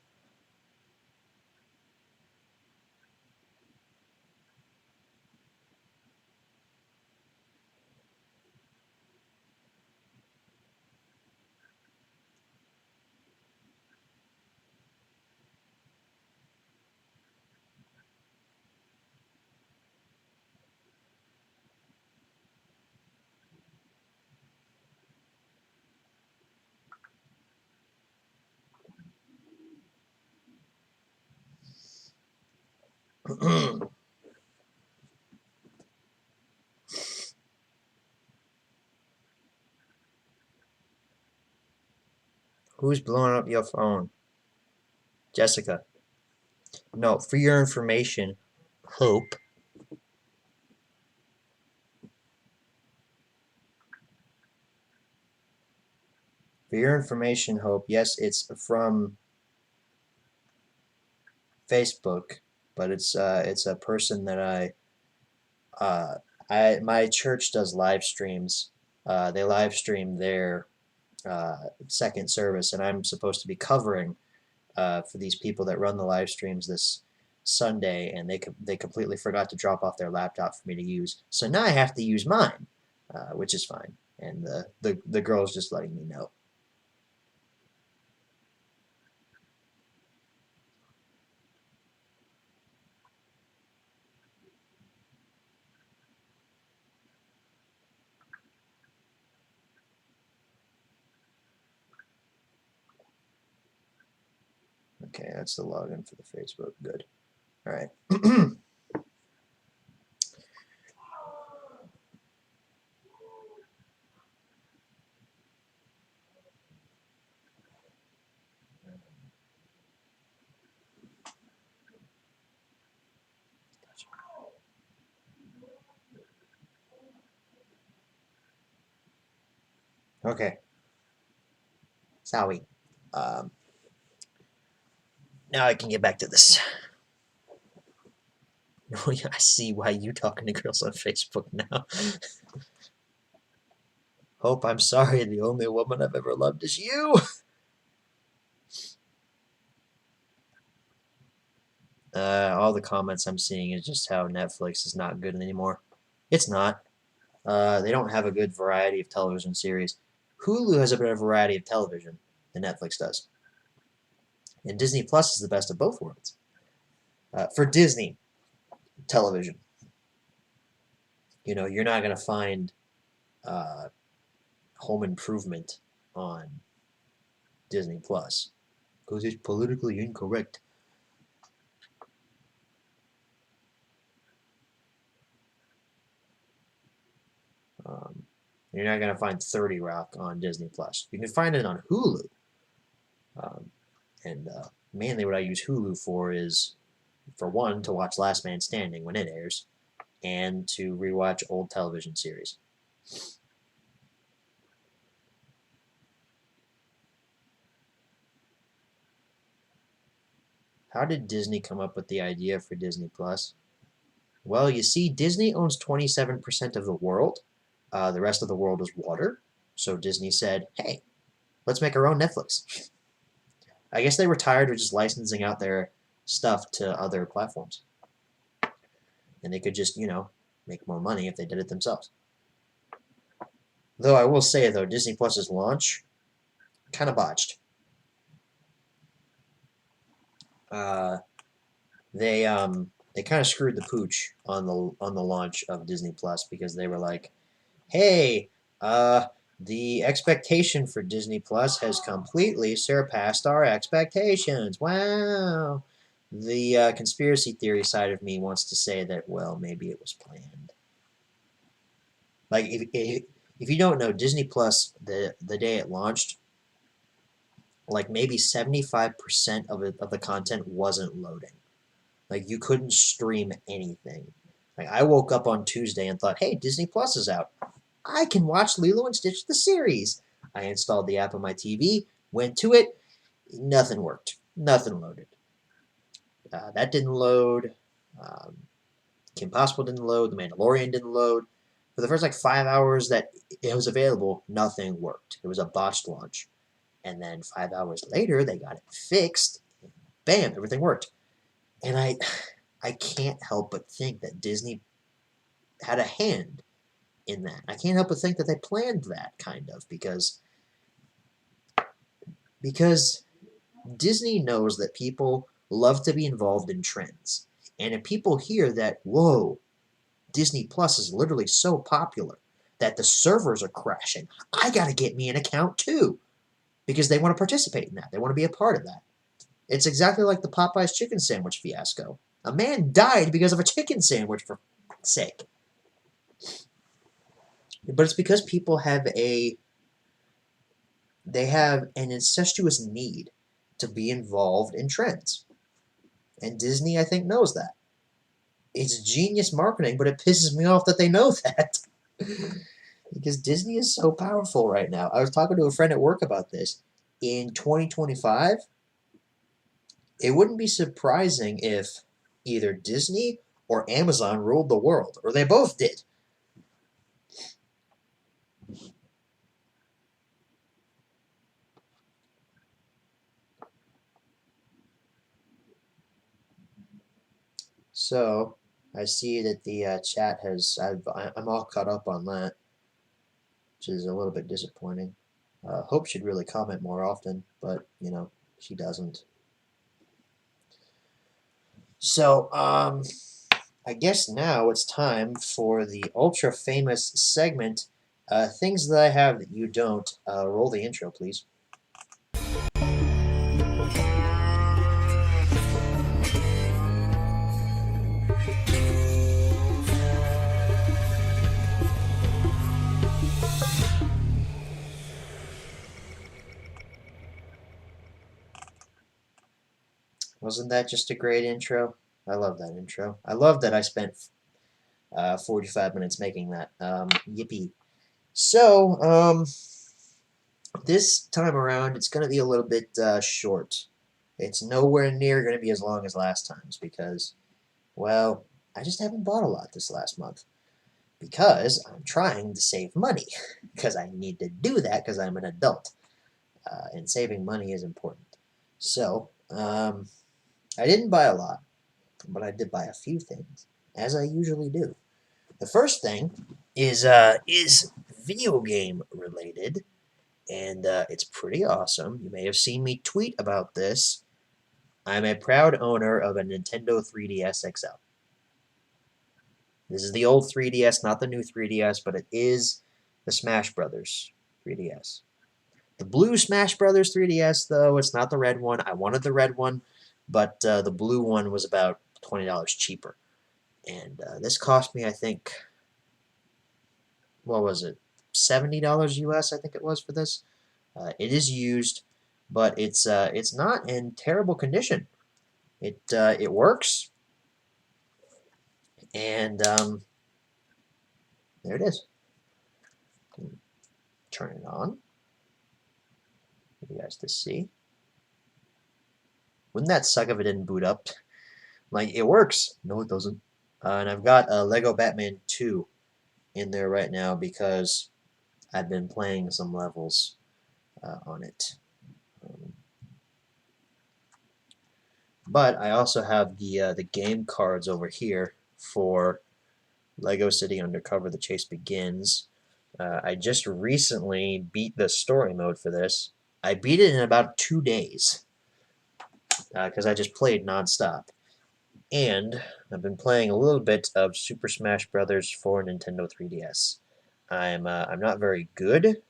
Who's blowing up your phone? Jessica. No, for your information, Hope. For your information, Hope, yes, it's from Facebook, but it's a person that my church does live streams. They live stream their second service, and I'm supposed to be covering for these people that run the live streams this Sunday, and they completely forgot to drop off their laptop for me to use. So now I have to use mine, which is fine. And the girl's just letting me know. Okay, that's the login for the Facebook. Good. All right. Okay. Sorry. Um, Now I can get back to this. I see why you talking to girls on Facebook now. Hope, I'm sorry. The only woman I've ever loved is you. All the comments I'm seeing is just how Netflix is not good anymore. It's not. They don't have a good variety of television series. Hulu has a better variety of television than Netflix does. And Disney Plus is the best of both worlds. For Disney television, you're not going to find uh, Home Improvement on Disney Plus because it's politically incorrect. You're not going to find 30 Rock on Disney Plus. You can find it on Hulu. And mainly what I use Hulu for is, for one, to watch Last Man Standing when it airs, and to rewatch old television series. How did Disney come up with the idea for Disney Plus? Well, you see, Disney owns 27% of the world. The rest of the world is water. So Disney said, hey, let's make our own Netflix. I guess they were tired of just licensing out their stuff to other platforms. And they could just, make more money if they did it themselves. Though I will say, though, Disney Plus's launch kind of botched. They kind of screwed the pooch on the launch of Disney Plus because they were like, hey, the expectation for Disney Plus has completely surpassed our expectations. Wow. The conspiracy theory side of me wants to say that, well, maybe it was planned. Like, if you don't know, Disney Plus, the day it launched, like maybe 75% of the content wasn't loading. Like, you couldn't stream anything. Like, I woke up on Tuesday and thought, hey, Disney Plus is out. I can watch Lilo and Stitch the series. I installed the app on my TV, went to it, nothing worked. Nothing loaded. That didn't load. Kim Possible didn't load. The Mandalorian didn't load. For the first 5 hours that it was available, nothing worked. It was a botched launch. And then 5 hours later, they got it fixed. Bam, everything worked. And I can't help but think that Disney had a hand in that. I can't help but think that they planned that, kind of, because Disney knows that people love to be involved in trends. And if people hear that, whoa, Disney Plus is literally so popular that the servers are crashing, I gotta get me an account too. Because they want to participate in that. They want to be a part of that. It's exactly like the Popeye's chicken sandwich fiasco. A man died because of a chicken sandwich, for sake. But it's because people have an incestuous need to be involved in trends. And Disney, I think, knows that. It's genius marketing, but it pisses me off that they know that. Because Disney is so powerful right now. I was talking to a friend at work about this. In 2025, it wouldn't be surprising if either Disney or Amazon ruled the world, or they both did. So, I see that the chat has, I'm all caught up on that, which is a little bit disappointing. Hope she'd really comment more often, but, she doesn't. So, I guess now it's time for the ultra famous segment, things that I have that you don't. Roll the intro, please. Wasn't that just a great intro? I love that intro. I love that I spent 45 minutes making that. Yippee. So, this time around, it's going to be a little bit short. It's nowhere near going to be as long as last time's because, well, I just haven't bought a lot this last month. Because I'm trying to save money. Because I need to do that because I'm an adult. And saving money is important. So, I didn't buy a lot, but I did buy a few things, as I usually do. The first thing is video game related, and it's pretty awesome. You may have seen me tweet about this. I'm a proud owner of a Nintendo 3DS XL. This is the old 3DS, not the new 3DS, but it is the Smash Brothers 3DS. The blue Smash Brothers 3DS, though, it's not the red one. I wanted the red one, but the blue one was about $20 cheaper. And this cost me, I think, what was it? $70 US, I think it was for this. It is used, but it's not in terrible condition. It works, and there it is. Turn it on for you guys to see. Wouldn't that suck if it didn't boot up? Like, it works. No, it doesn't. And I've got Lego Batman 2 in there right now because I've been playing some levels on it. But I also have the game cards over here for Lego City Undercover: The Chase Begins. I just recently beat the story mode for this. I beat it in about 2 days because I just played nonstop. And I've been playing a little bit of Super Smash Brothers for Nintendo 3DS. I'm not very good.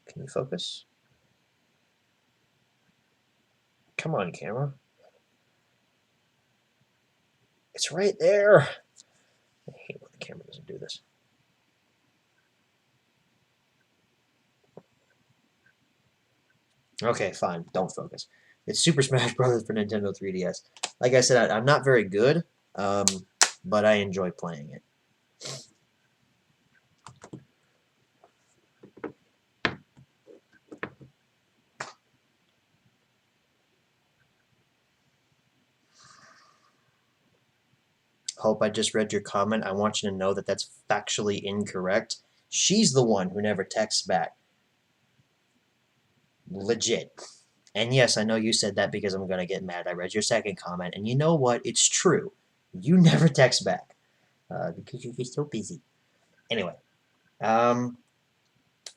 Can you focus? Come on, camera. It's right there. I hate when the camera doesn't do this. Okay, fine. Don't focus. It's Super Smash Brothers for Nintendo 3DS. Like I said, I'm not very good, but I enjoy playing it. Hope I just read your comment. I want you to know that that's factually incorrect. She's the one who never texts back. Legit. And yes, I know you said that because I'm going to get mad. I read your second comment, and you know what? It's true. You never text back because you're so busy. Anyway,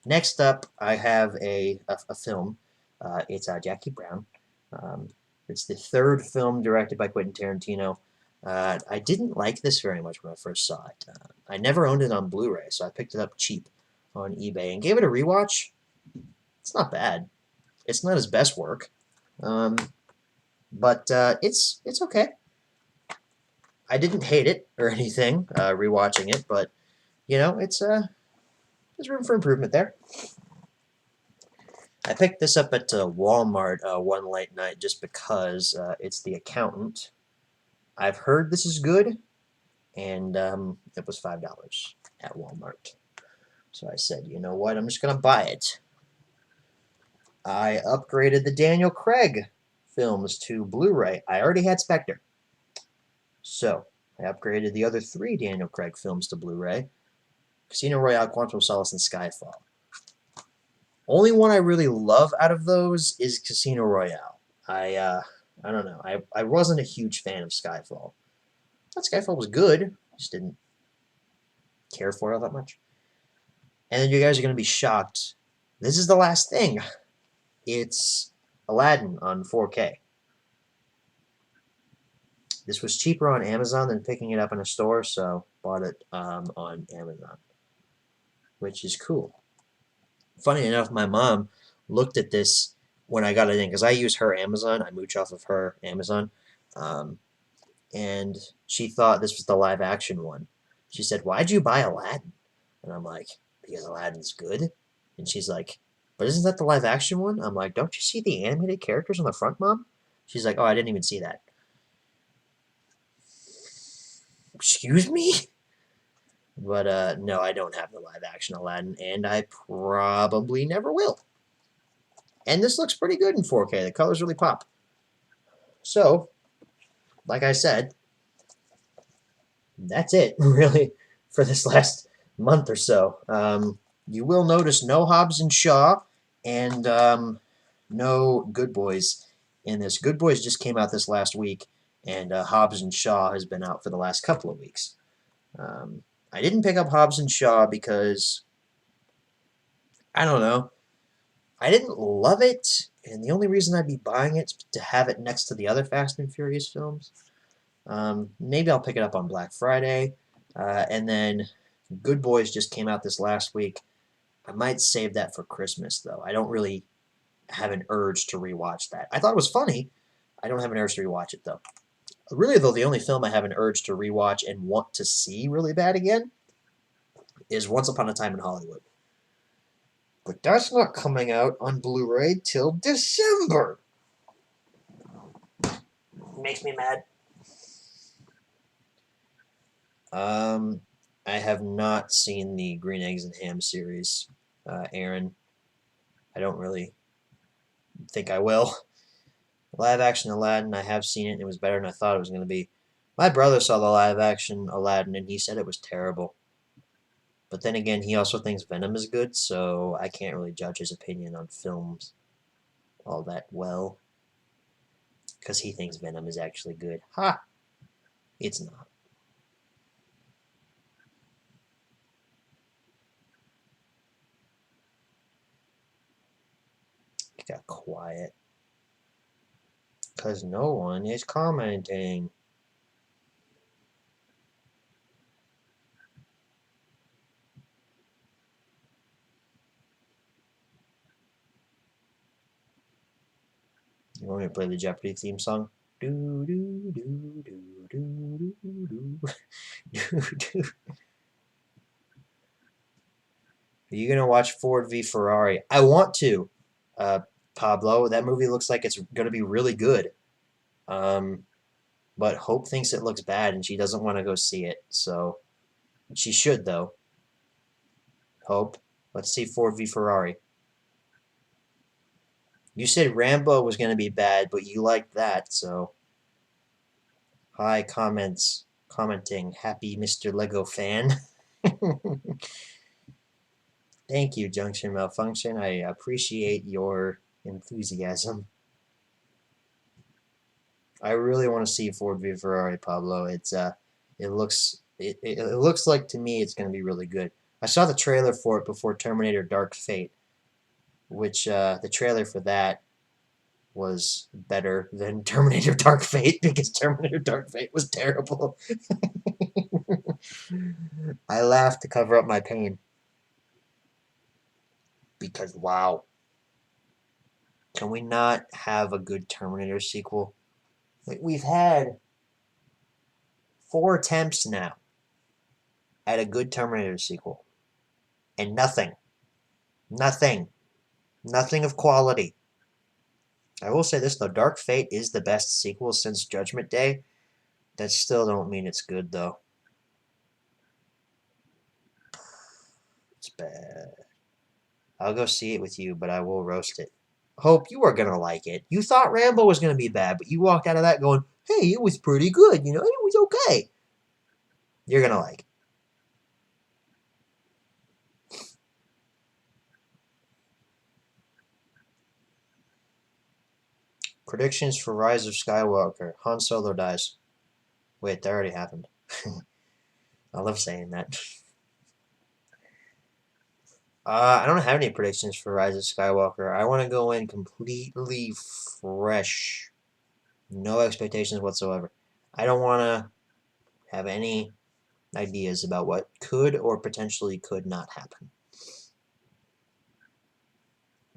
next up, I have a film. It's Jackie Brown. It's the third film directed by Quentin Tarantino. I didn't like this very much when I first saw it. I never owned it on Blu-ray, so I picked it up cheap on eBay and gave it a rewatch. It's not bad. It's not his best work, but it's okay. I didn't hate it or anything rewatching it, but you know, there's room for improvement there. I picked this up at Walmart one late night just because it's The Accountant. I've heard this is good, and it was $5 at Walmart. So I said, you know what, I'm just going to buy it. I upgraded the Daniel Craig films to Blu-ray. I already had Spectre. So I upgraded the other 3 Daniel Craig films to Blu-ray. Casino Royale, Quantum of Solace, and Skyfall. Only one I really love out of those is Casino Royale. I don't know. I wasn't a huge fan of Skyfall. I thought Skyfall was good. Just didn't care for it that much. And then you guys are going to be shocked. This is the last thing. It's Aladdin on 4K. This was cheaper on Amazon than picking it up in a store, so bought it on Amazon, which is cool. Funny enough, my mom looked at this when I got it in, because I use her Amazon. I mooch off of her Amazon. And she thought this was the live action one. She said, "Why'd you buy Aladdin?" And I'm like, "Because Aladdin's good." And she's like, "But isn't that the live action one?" I'm like, "Don't you see the animated characters on the front, Mom?" She's like, "Oh, I didn't even see that." Excuse me? But no, I don't have the live action Aladdin, and I probably never will. And this looks pretty good in 4K. The colors really pop. So, like I said, that's it, really, for this last month or so. You will notice no Hobbs and Shaw and no Good Boys in this. Good Boys just came out this last week, and Hobbs and Shaw has been out for the last couple of weeks. I didn't pick up Hobbs and Shaw because, I don't know, I didn't love it, and the only reason I'd be buying it is to have it next to the other Fast and Furious films. Maybe I'll pick it up on Black Friday, and then Good Boys just came out this last week. I might save that for Christmas, though. I don't really have an urge to rewatch that. I thought it was funny. I don't have an urge to rewatch it, though. Really, though, the only film I have an urge to rewatch and want to see really bad again is Once Upon a Time in Hollywood. But that's not coming out on Blu-ray till December. Makes me mad. I have not seen the Green Eggs and Ham series, Aaron. I don't really think I will. Live action Aladdin, I have seen it and it was better than I thought it was going to be. My brother saw the live action Aladdin and he said it was terrible. But then again, he also thinks Venom is good, so I can't really judge his opinion on films all that well. Because he thinks Venom is actually good. Ha! It's not. It got quiet. Because no one is commenting. You want me to play the Jeopardy theme song? Do do do do do do do do. Are you gonna watch Ford v Ferrari? I want to, uh, Pablo. That movie looks like it's gonna be really good. Um, but Hope thinks it looks bad and she doesn't want to go see it. So she should though. Hope, let's see Ford v Ferrari. You said Rambo was gonna be bad, but you liked that, so. Hi, commenting. Happy Mr. Lego fan. Thank you, Junction Malfunction. I appreciate your enthusiasm. I really want to see Ford v Ferrari, Pablo. It looks like to me it's going to be really good. I saw the trailer for it before Terminator Dark Fate, which the trailer for that was better than Terminator Dark Fate because Terminator Dark Fate was terrible. I laughed to cover up my pain. Because, wow. Can we not have a good Terminator sequel? Like, we've had 4 attempts now at a good Terminator sequel. And nothing. Nothing. Nothing of quality. I will say this, though. Dark Fate is the best sequel since Judgment Day. That still don't mean it's good, though. It's bad. I'll go see it with you, but I will roast it. Hope, you are going to like it. You thought Rambo was going to be bad, but you walked out of that going, hey, it was pretty good, you know? It was okay. You're going to like it. Predictions for Rise of Skywalker. Han Solo dies. Wait, that already happened. I love saying that. I don't have any predictions for Rise of Skywalker. I want to go in completely fresh. No expectations whatsoever. I don't want to have any ideas about what could or potentially could not happen.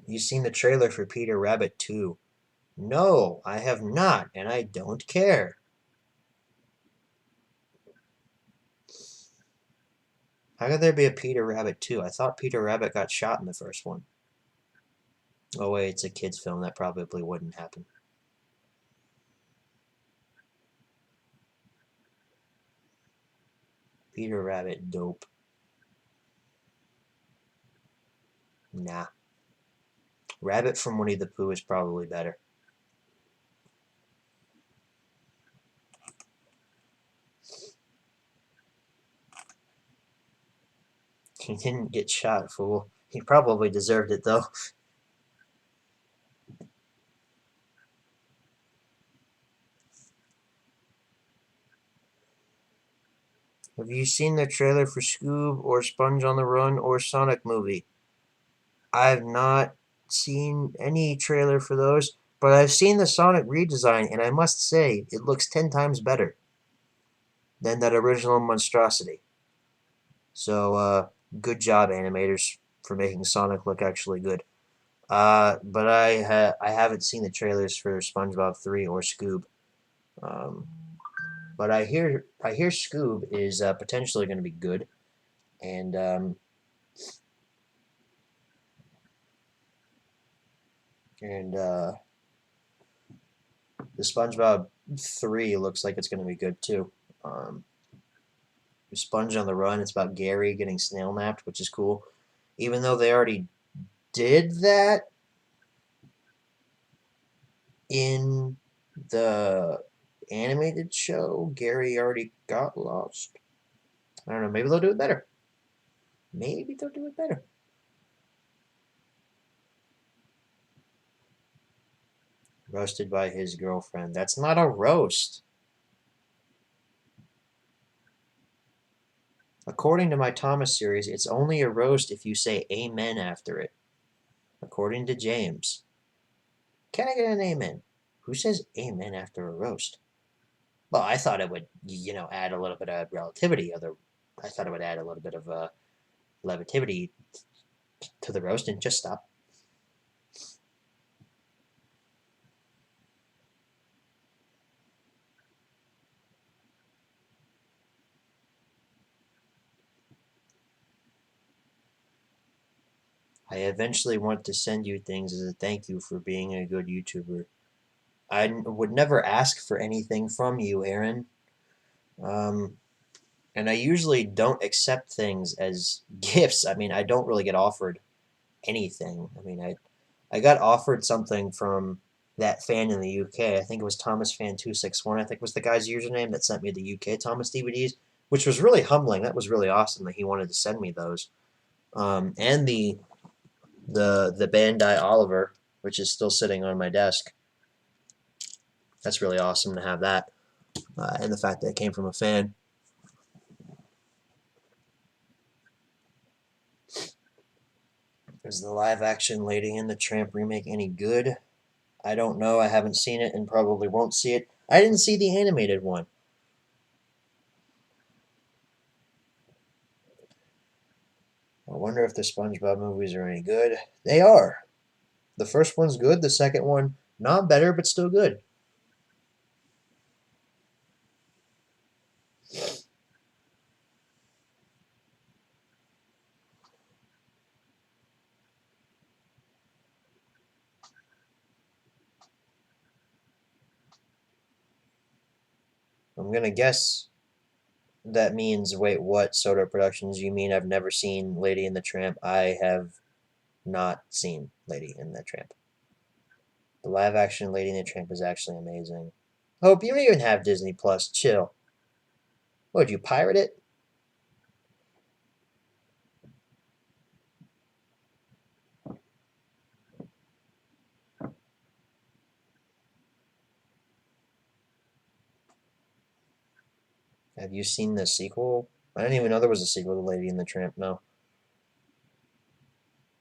You've seen the trailer for Peter Rabbit 2. No, I have not, and I don't care. How could there be a Peter Rabbit 2? I thought Peter Rabbit got shot in the first one. Oh wait, it's a kid's film. That probably wouldn't happen. Peter Rabbit, dope. Nah. Rabbit from Winnie the Pooh is probably better. He didn't get shot, fool. He probably deserved it, though. Have you seen the trailer for Scoob or Sponge on the Run or Sonic movie? I've not seen any trailer for those, but I've seen the Sonic redesign, and I must say, it looks 10 times better than that original monstrosity. So, good job, animators, for making Sonic look actually good. But I haven't seen the trailers for SpongeBob 3 or Scoob. Um, but I hear Scoob is potentially going to be good, and and the SpongeBob 3 looks like it's going to be good too. Um, Sponge on the Run. It's about Gary getting snail napped, which is cool. Even though they already did that in the animated show, Gary already got lost. I don't know. Maybe they'll do it better. Maybe they'll do it better. Roasted by his girlfriend. That's not a roast. According to my Thomas series, it's only a roast if you say amen after it. According to James. Can I get an amen? Who says amen after a roast? Well, I thought it would, add a little bit of relativity. I thought it would add a little bit of levity to the roast and just stop. I eventually want to send you things as a thank you for being a good YouTuber. I would never ask for anything from you, Aaron. Um, and I usually don't accept things as gifts. I mean, I don't really get offered anything. I mean, I got offered something from that fan in the UK. I think it was Thomas Fan 261. I think was the guy's username that sent me the UK Thomas DVDs, which was really humbling. That was really awesome that he wanted to send me those. And the Bandai Oliver, which is still sitting on my desk. That's really awesome to have that, and the fact that it came from a fan. Is the live action Lady and the Tramp remake any good? I don't know. I haven't seen it and probably won't see it. I didn't see the animated one. I wonder if the SpongeBob movies are any good. They are. The first one's good. The second one, not better, but still good. I'm gonna guess that means, wait, what Soda Productions? You mean I've never seen Lady and the Tramp? I have not seen Lady and the Tramp. The live action Lady and the Tramp is actually amazing. Hope you don't even have Disney Plus. Chill. Would you pirate it? Have you seen the sequel? I didn't even know there was a sequel to Lady and the Tramp. No.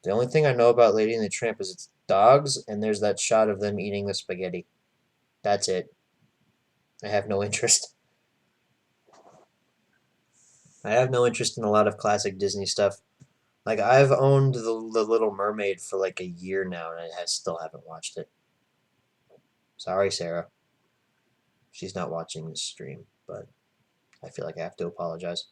The only thing I know about Lady and the Tramp is it's dogs, and there's that shot of them eating the spaghetti. That's it. I have no interest. I have no interest in a lot of classic Disney stuff. Like, I've owned the Little Mermaid for like a year now, and I still haven't watched it. Sorry, Sarah. She's not watching this stream, but I feel like I have to apologize.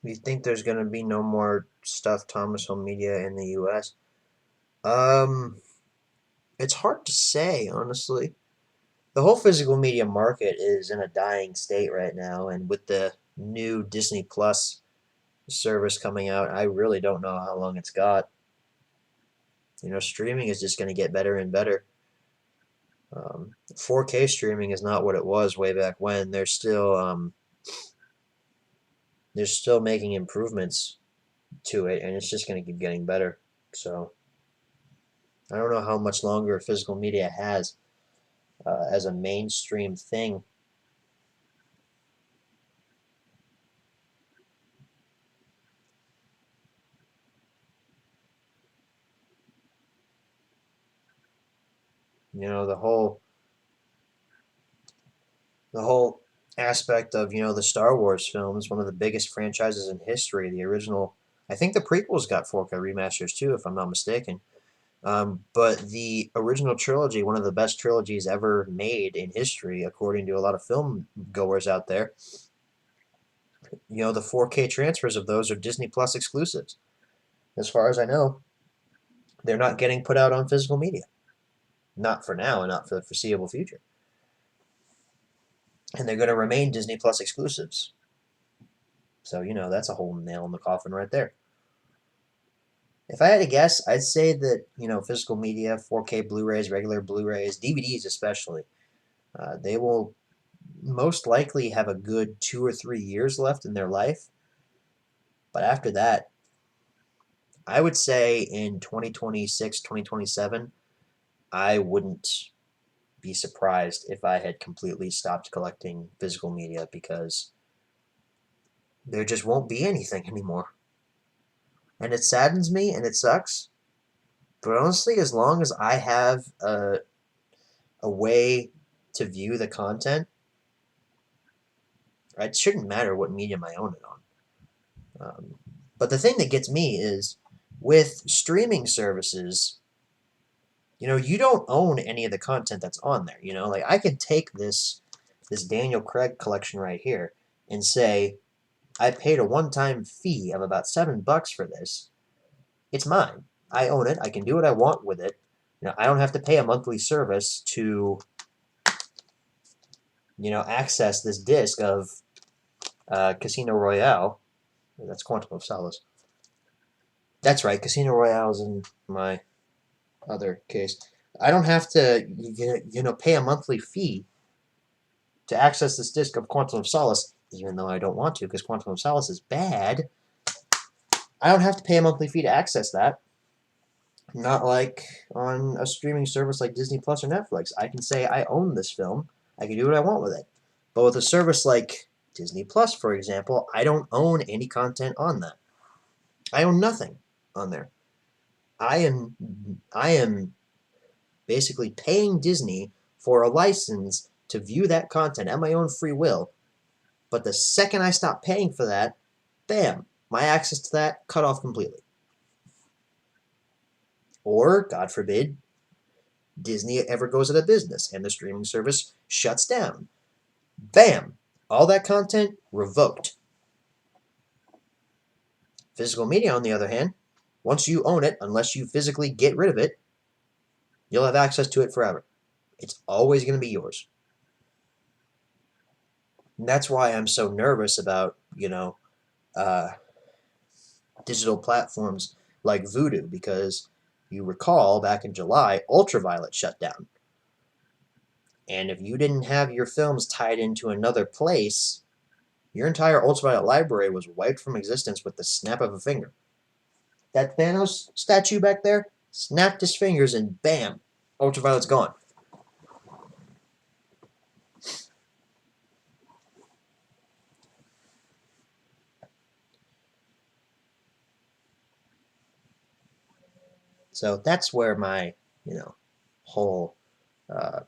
You think there's gonna be no more stuff Thomas Home Media in the U.S.? Um, it's hard to say, honestly. The whole physical media market is in a dying state right now, and with the new Disney Plus service coming out, I really don't know how long it's got. Streaming is just going to get better and better. 4K streaming is not what it was way back when. They're still making improvements to it, and it's just going to keep getting better. So I don't know how much longer physical media has as a mainstream thing. You know, the whole aspect of the Star Wars films, one of the biggest franchises in history. The original, I think the prequels got 4K remasters too, if I'm not mistaken. But the original trilogy, one of the best trilogies ever made in history, according to a lot of film goers out there. The 4K transfers of those are Disney Plus exclusives. As far as I know, they're not getting put out on physical media. Not for now, and not for the foreseeable future. And they're going to remain Disney Plus exclusives. So, that's a whole nail in the coffin right there. If I had to guess, I'd say that, physical media, 4K Blu-rays, regular Blu-rays, DVDs especially, they will most likely have a good 2 or 3 years left in their life. But after that, I would say in 2026, 2027, I wouldn't be surprised if I had completely stopped collecting physical media because there just won't be anything anymore. And it saddens me and it sucks. But honestly, as long as I have a way to view the content, it shouldn't matter what medium I own it on. But the thing that gets me is with streaming services, you don't own any of the content that's on there. Like I could take this Daniel Craig collection right here and say I paid a one-time fee of about $7 for this. It's mine. I own it. I can do what I want with it. I don't have to pay a monthly service to access this disc of Casino Royale. That's Quantum of Solace. That's right. Casino Royale is in my other case. I don't have to pay a monthly fee to access this disc of Quantum of Solace, even though I don't want to because Quantum of Solace is bad. I don't have to pay a monthly fee to access that. Not like on a streaming service like Disney Plus or Netflix. I can say I own this film. I can do what I want with it. But with a service like Disney Plus, for example, I don't own any content on that. I own nothing on there. I am basically paying Disney for a license to view that content at my own free will. But the second I stop paying for that, bam, my access to that cut off completely. Or, God forbid, Disney ever goes out of business and the streaming service shuts down. Bam! All that content revoked. Physical media, on the other hand, once you own it, unless you physically get rid of it, you'll have access to it forever. It's always going to be yours. And that's why I'm so nervous about, uh, digital platforms like Vudu, because you recall back in July, Ultraviolet shut down. And if you didn't have your films tied into another place, your entire Ultraviolet library was wiped from existence with the snap of a finger. That Thanos statue back there snapped his fingers and bam, Ultraviolet's gone. So that's where my, whole uh,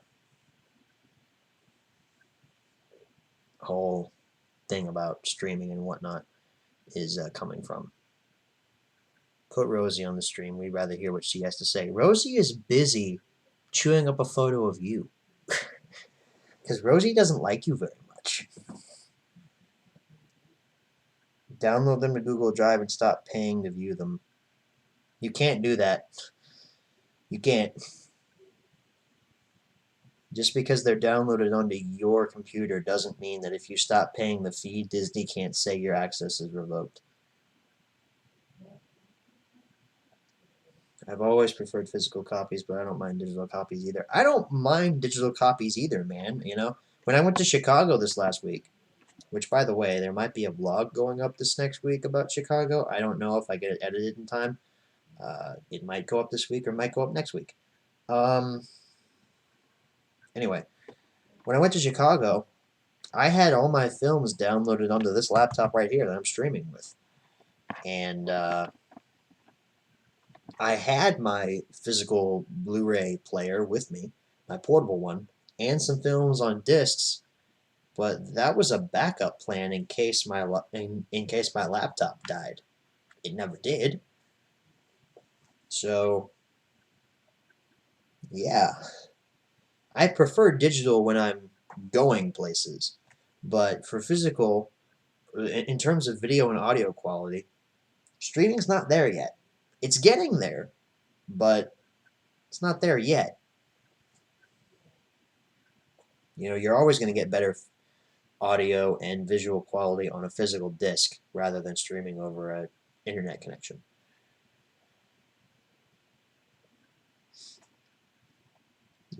whole thing about streaming and whatnot is coming from. Put Rosie on the stream. We'd rather hear what she has to say. Rosie is busy chewing up a photo of you. Because Rosie doesn't like you very much. Download them to Google Drive and stop paying to view them. You can't do that. You can't. Just because they're downloaded onto your computer doesn't mean that if you stop paying the fee, Disney can't say your access is revoked. I've always preferred physical copies, but I don't mind digital copies either. I don't mind digital copies either, man. You know, when I went to Chicago this last week, which, by the way, there might be a vlog going up this next week about Chicago. I don't know if I get it edited in time. It might go up this week or might go up next week. Anyway, when I went to Chicago, I had all my films downloaded onto this laptop right here that I'm streaming with. And I had my physical Blu-ray player with me, my portable one, and some films on discs. But that was a backup plan in case my in case my laptop died. It never did. So yeah, I prefer digital when I'm going places, but for physical, in terms of video and audio quality, streaming's not there yet. It's getting there, but it's not there yet. You know, you're always going to get better audio and visual quality on a physical disc rather than streaming over an internet connection.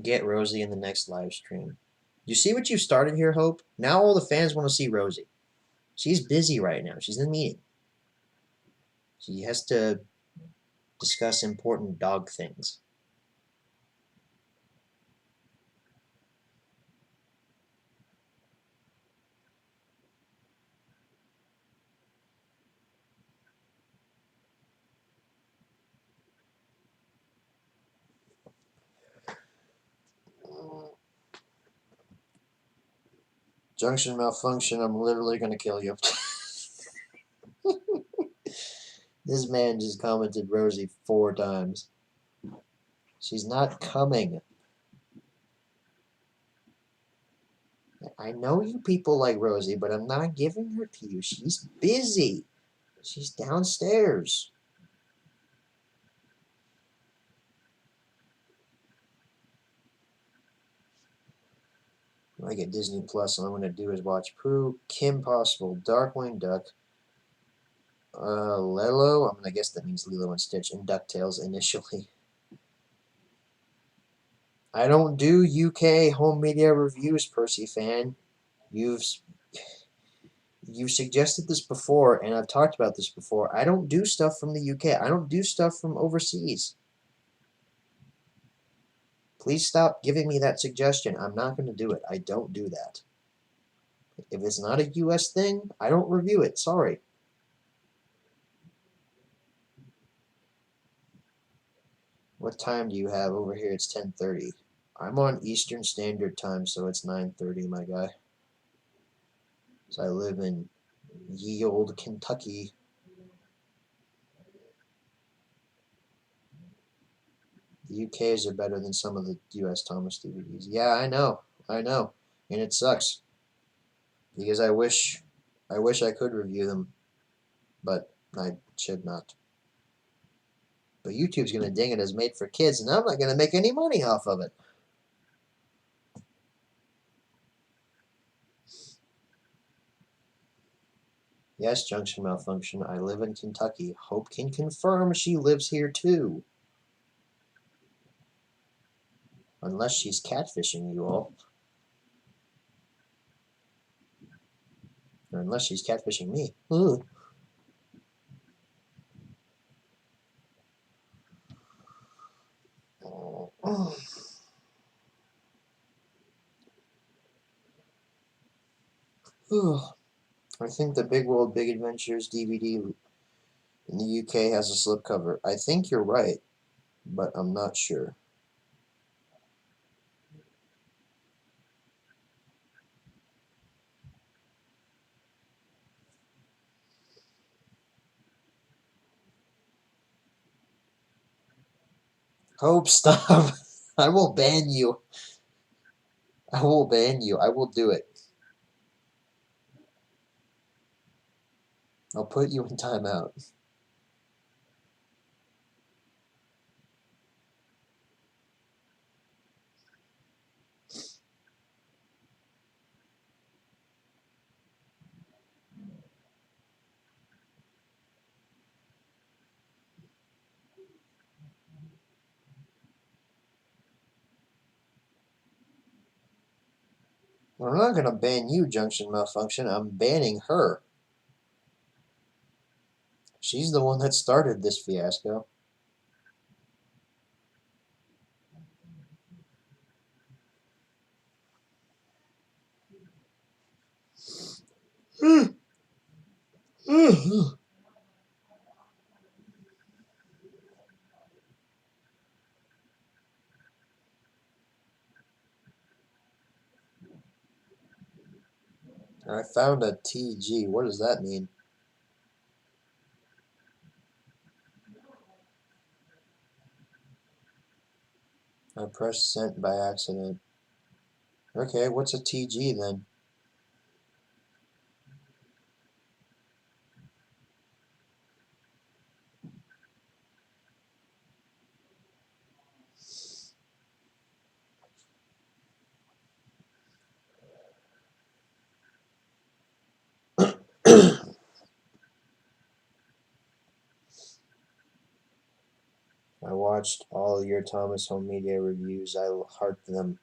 Get Rosie in the next live stream. You see what you started here, Hope? Now all the fans want to see Rosie. She's busy right now. She's in a meeting. She has to discuss important dog things. Junction malfunction, I'm literally going to kill you. This man just commented Rosie 4 times. She's not coming. I know you people like Rosie, but I'm not giving her to you. She's busy. She's downstairs. When I get Disney Plus, all I'm going to do is watch Prue, Kim Possible, Darkwing Duck, Lilo. I'm going to guess that means Lilo and Stitch, and DuckTales initially. I don't do UK home media reviews, Percy fan. You've suggested this before, and I've talked about this before. I don't do stuff from the UK. I don't do stuff from overseas. Please stop giving me that suggestion. I'm not going to do it. I don't do that. If it's not a US thing, I don't review it. Sorry. What time do you have over here? It's 10:30. I'm on Eastern Standard Time, so it's 9:30, my guy. So I live in ye old Kentucky. The UK's are better than some of the US Thomas DVDs. Yeah, I know. And it sucks. Because I wish I could review them, but I should not. But YouTube's gonna ding it as made for kids, and I'm not gonna make any money off of it. Yes, junction malfunction. I live in Kentucky. Hope can confirm she lives here too. Unless she's catfishing you all. Or unless she's catfishing me. Ooh. Oh. I think the Big World Big Adventures DVD in the UK has a slipcover. I think you're right, but I'm not sure. Hope, stop. I will ban you. I will ban you. I will do it. I'll put you in timeout. I'm not gonna ban you, Junction Malfunction. I'm banning her. She's the one that started this fiasco. I found a TG. What does that mean? I pressed sent by accident. Okay, what's a TG then? I watched all your Thomas Home Media reviews. I heart them.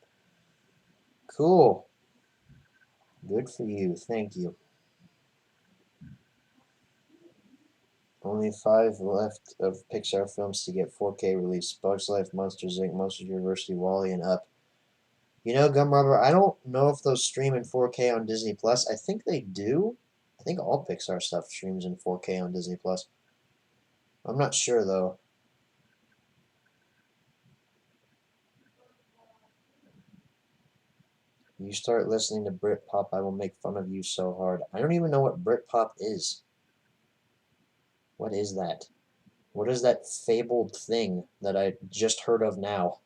Cool. Good for you. Thank you. Only 5 left of Pixar films to get 4K release. Bugs Life, Monsters Inc., Monsters University, Wall-E, and Up. You know, Gum Rubber, I don't know if those stream in 4K on Disney Plus. I think they do. I think all Pixar stuff streams in 4K on Disney Plus. I'm not sure though. You start listening to Britpop, I will make fun of you so hard. I don't even know what Britpop is. What is that? What is that fabled thing that I just heard of now?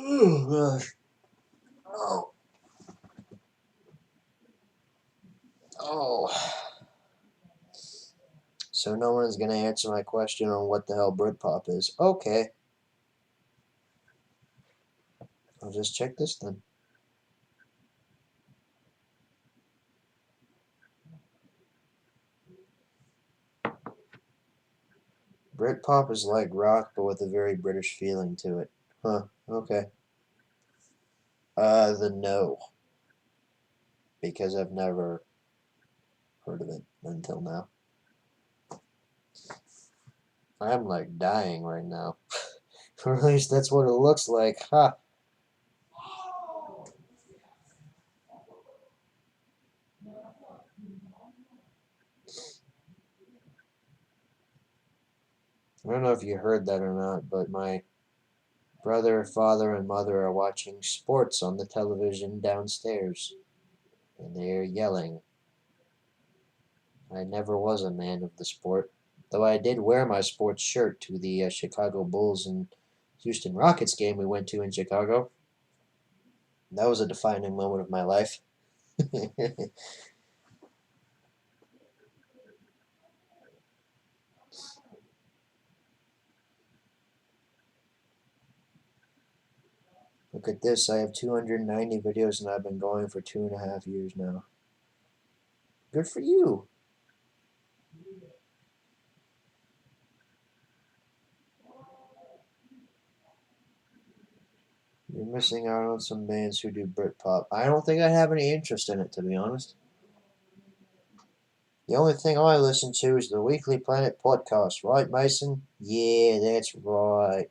Oh gosh. Oh. Oh. So no one's gonna answer my question on what the hell Britpop is. Okay. I'll just check this then. Britpop is like rock, but with a very British feeling to it. Huh. Okay. No. Because I've never heard of it until now. I'm like dying right now. Or at least that's what it looks like. Ha! I don't know if you heard that or not, but my brother, father, and mother are watching sports on the television downstairs. And they're yelling. I never was a man of the sport, though I did wear my sports shirt to the Chicago Bulls and Houston Rockets game we went to in Chicago. That was a defining moment of my life. Look at this, I have 290 videos and I've been going for 2.5 years now. Good for you. You're missing out on some bands who do Britpop. I don't think I have any interest in it, to be honest. The only thing I listen to is the Weekly Planet podcast, right, Mason? Yeah, that's right.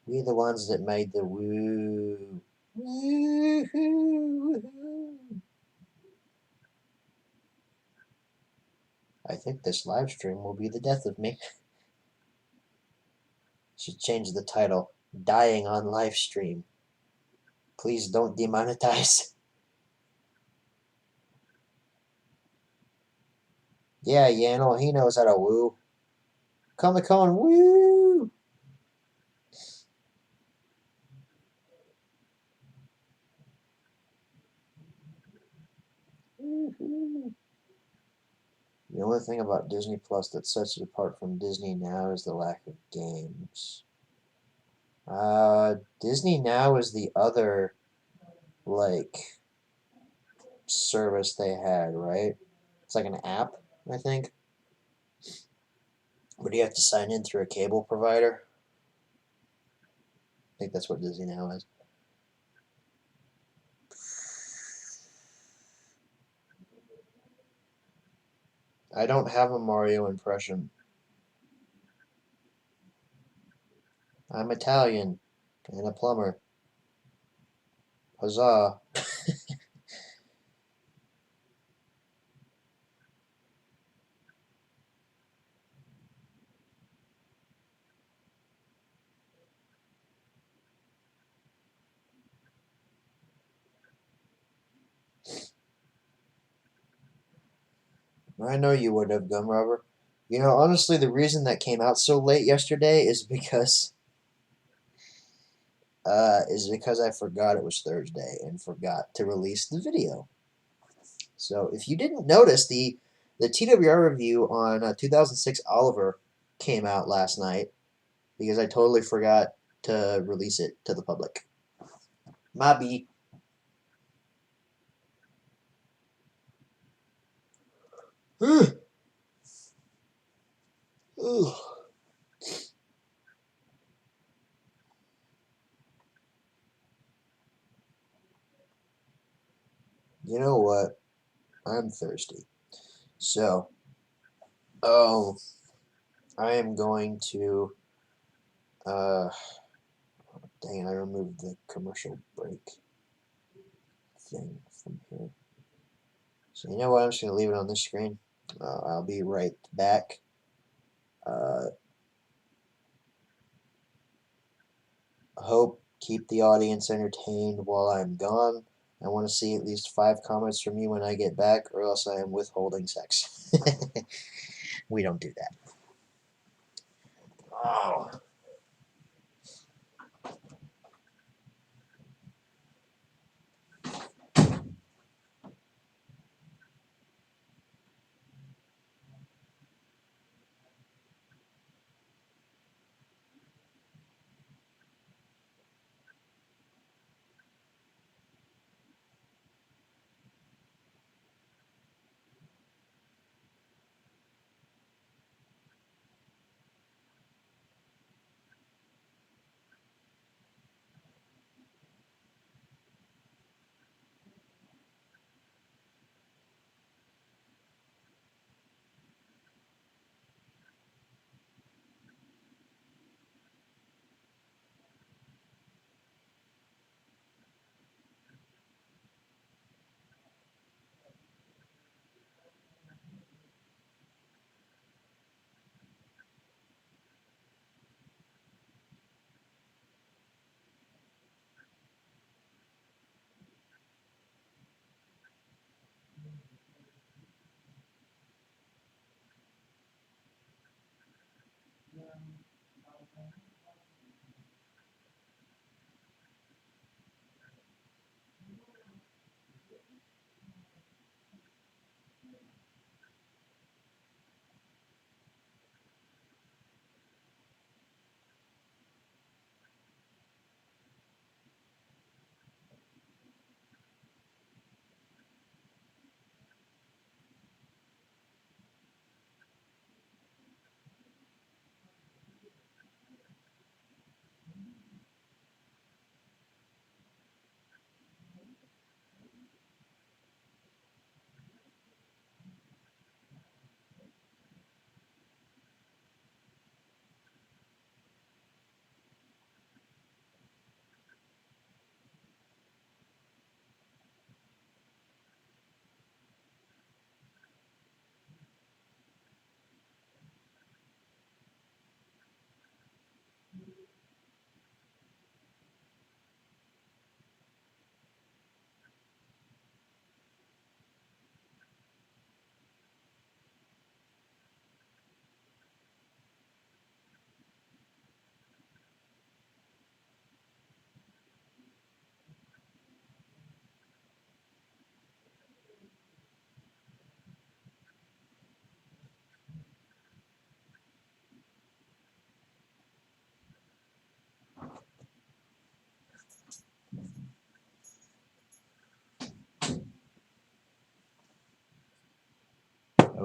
We're the ones that made the woo. Woo-hoo. I think this live stream will be the death of me. Should change the title. Dying on live stream. Please don't demonetize. Yeah, Yannel, he knows how to woo. Comic Con, woo! The only thing about Disney Plus that sets it apart from Disney Now is the lack of games. Disney Now is the other, like, service they had, right? It's like an app, I think. But you have to sign in through a cable provider. I think that's what Disney Now is. I don't have a Mario impression. I'm Italian and a plumber. Huzzah. I know you would have, Gum Rubber. You know, honestly, the reason that came out so late yesterday is because I forgot it was Thursday and forgot to release the video. So if you didn't notice, the TWR review on 2006 Oliver came out last night because I totally forgot to release it to the public. Maybe. You know what? I'm thirsty. So, oh, I am going to, dang it, I removed the commercial break thing from here. So, you know what? I'm just going to leave it on this screen. I'll be right back. Hope keep the audience entertained while I'm gone. I want to see at least 5 comments from you when I get back, or else I am withholding sex. We don't do that. Oh.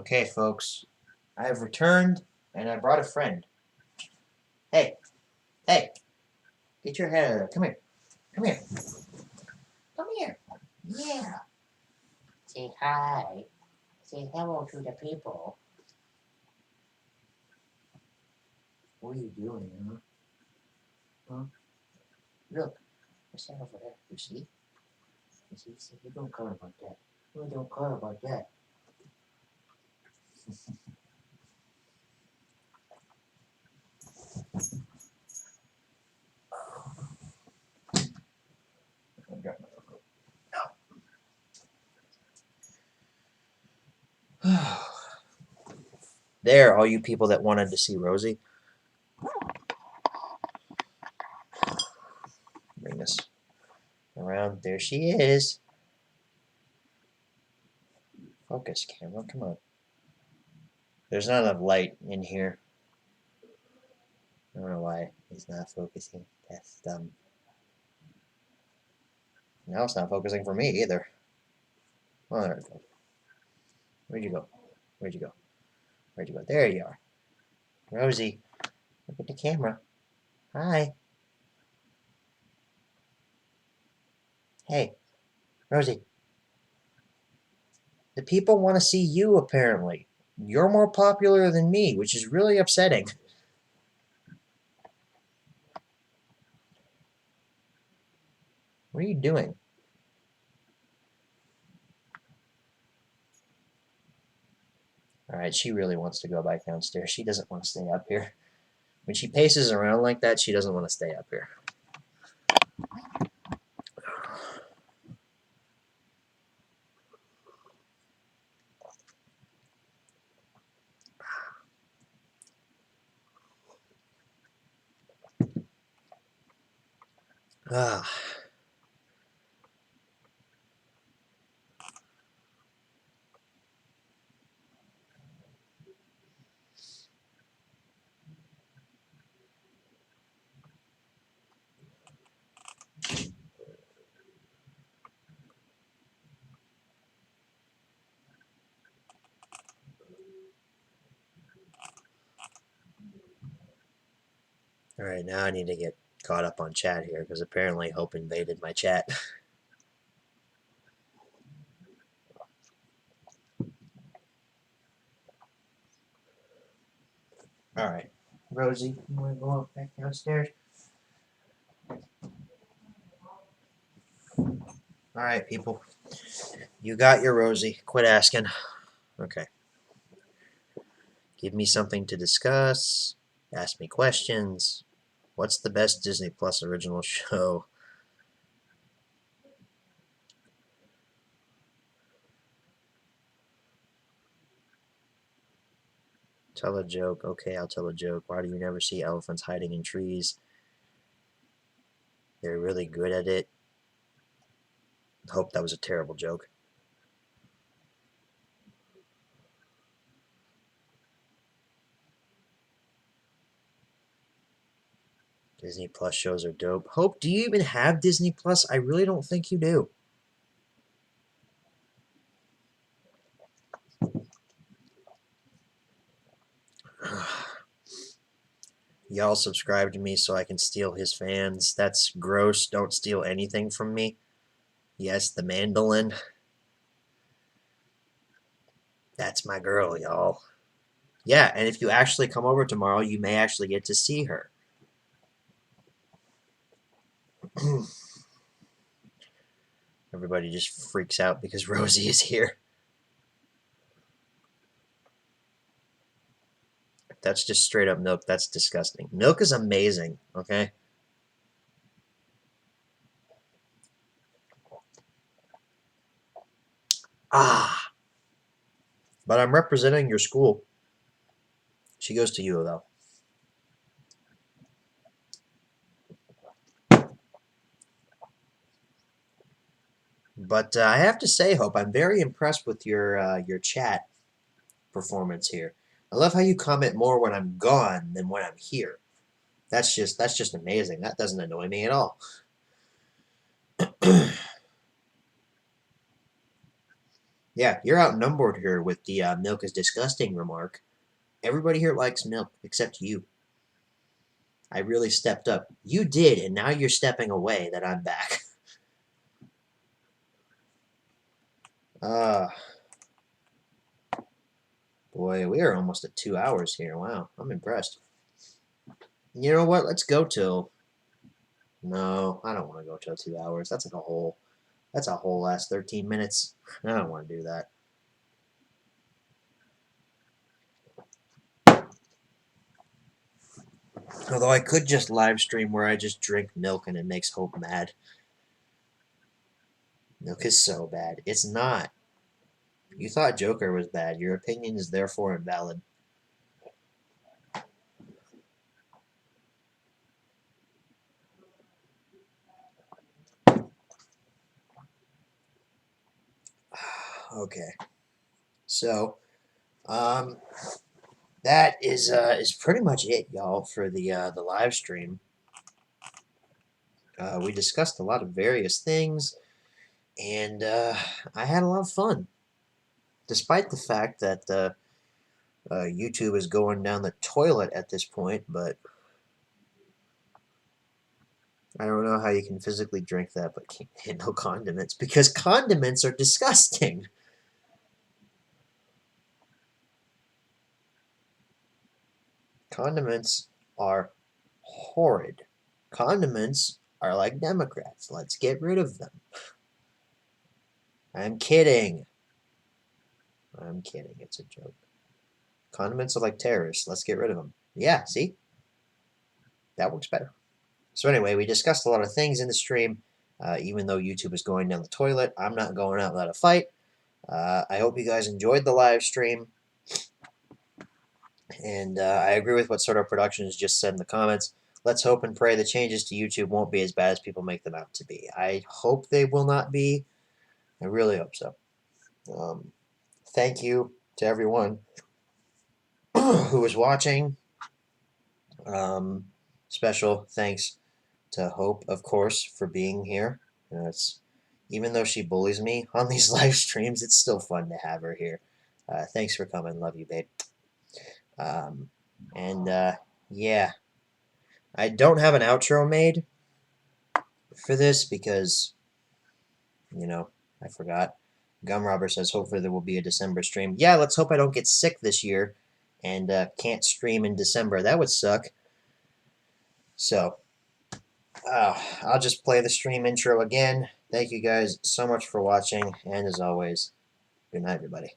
Okay, folks, I have returned and I brought a friend. Hey, hey, get your head out of there. Come here. Come here. Come here. Yeah. Say hi. Say hello to the people. What are you doing, huh? Huh? Look, what's that over there? You see? You see? See? You don't care about that. You don't care about that. There, all you people that wanted to see Rosie. Bring this around. There she is. Focus, camera. Come on. There's not enough light in here. I don't know why it's not focusing. That's dumb. Now it's not focusing for me either. Oh, there it goes. Where'd you go? Where'd you go? Where'd you go? There you are. Rosie, look at the camera. Hi. Hey, Rosie. The people want to see you, apparently. You're more popular than me, which is really upsetting. What are you doing? Alright, she really wants to go back downstairs. She doesn't want to stay up here. When she paces around like that, she doesn't want to stay up here. Ah. Alright, now I need to get caught up on chat here, because apparently Hope invaded my chat. Alright, Rosie, you want to go back downstairs? Alright, people. You got your Rosie. Quit asking. Okay. Give me something to discuss. Ask me questions. What's the best Disney Plus original show? Tell a joke. Okay, I'll tell a joke. Why do you never see elephants hiding in trees? They're really good at it. Hope that was a terrible joke. Disney Plus shows are dope. Hope, do you even have Disney Plus? I really don't think you do. Y'all subscribe to me so I can steal his fans. That's gross. Don't steal anything from me. Yes, the mandolin. That's my girl, y'all. Yeah, and if you actually come over tomorrow, you may actually get to see her. Everybody just freaks out because Rosie is here. That's just straight up milk. That's disgusting. Milk is amazing, okay? Ah! But I'm representing your school. She goes to you, though. But I have to say, Hope, I'm very impressed with your chat performance here. I love how you comment more when I'm gone than when I'm here. That's just amazing. That doesn't annoy me at all. Yeah, you're outnumbered here with the milk is disgusting remark. Everybody here likes milk except you. I really stepped up. You did, and now you're stepping away that I'm back. Ah, boy, we are almost at 2 hours here. Wow, I'm impressed. You know what? Let's go till. No, I don't want to go till 2 hours. That's like a whole. That's a whole last 13 minutes. I don't want to do that. Although I could just live stream where I just drink milk and it makes Hope mad. Milk is so bad. It's not. You thought Joker was bad. Your opinion is therefore invalid. Okay. So, um, that is pretty much it, y'all, for the live stream. We discussed a lot of various things, and I had a lot of fun, despite the fact that YouTube is going down the toilet at this point. But I don't know how you can physically drink that but can't handle condiments, because condiments are disgusting. Condiments are horrid. Condiments are like Democrats. Let's get rid of them. I'm kidding. I'm kidding. It's a joke. Condiments are like terrorists. Let's get rid of them. Yeah, see? That works better. So, anyway, we discussed a lot of things in the stream. Even though YouTube is going down the toilet, I'm not going out without a fight. I hope you guys enjoyed the live stream. And I agree with what Sort of Productions just said in the comments. Let's hope and pray the changes to YouTube won't be as bad as people make them out to be. I hope they will not be. I really hope so. Thank you to everyone who was watching. Special thanks to Hope, of course, for being here. It's even though she bullies me on these live streams, it's still fun to have her here. Thanks for coming. Love you, babe. Um, and yeah, I don't have an outro made for this because, I forgot. Gum Robber says, hopefully there will be a December stream. Yeah, let's hope I don't get sick this year and can't stream in December. That would suck. So, I'll just play the stream intro again. Thank you guys so much for watching, and as always, good night, everybody.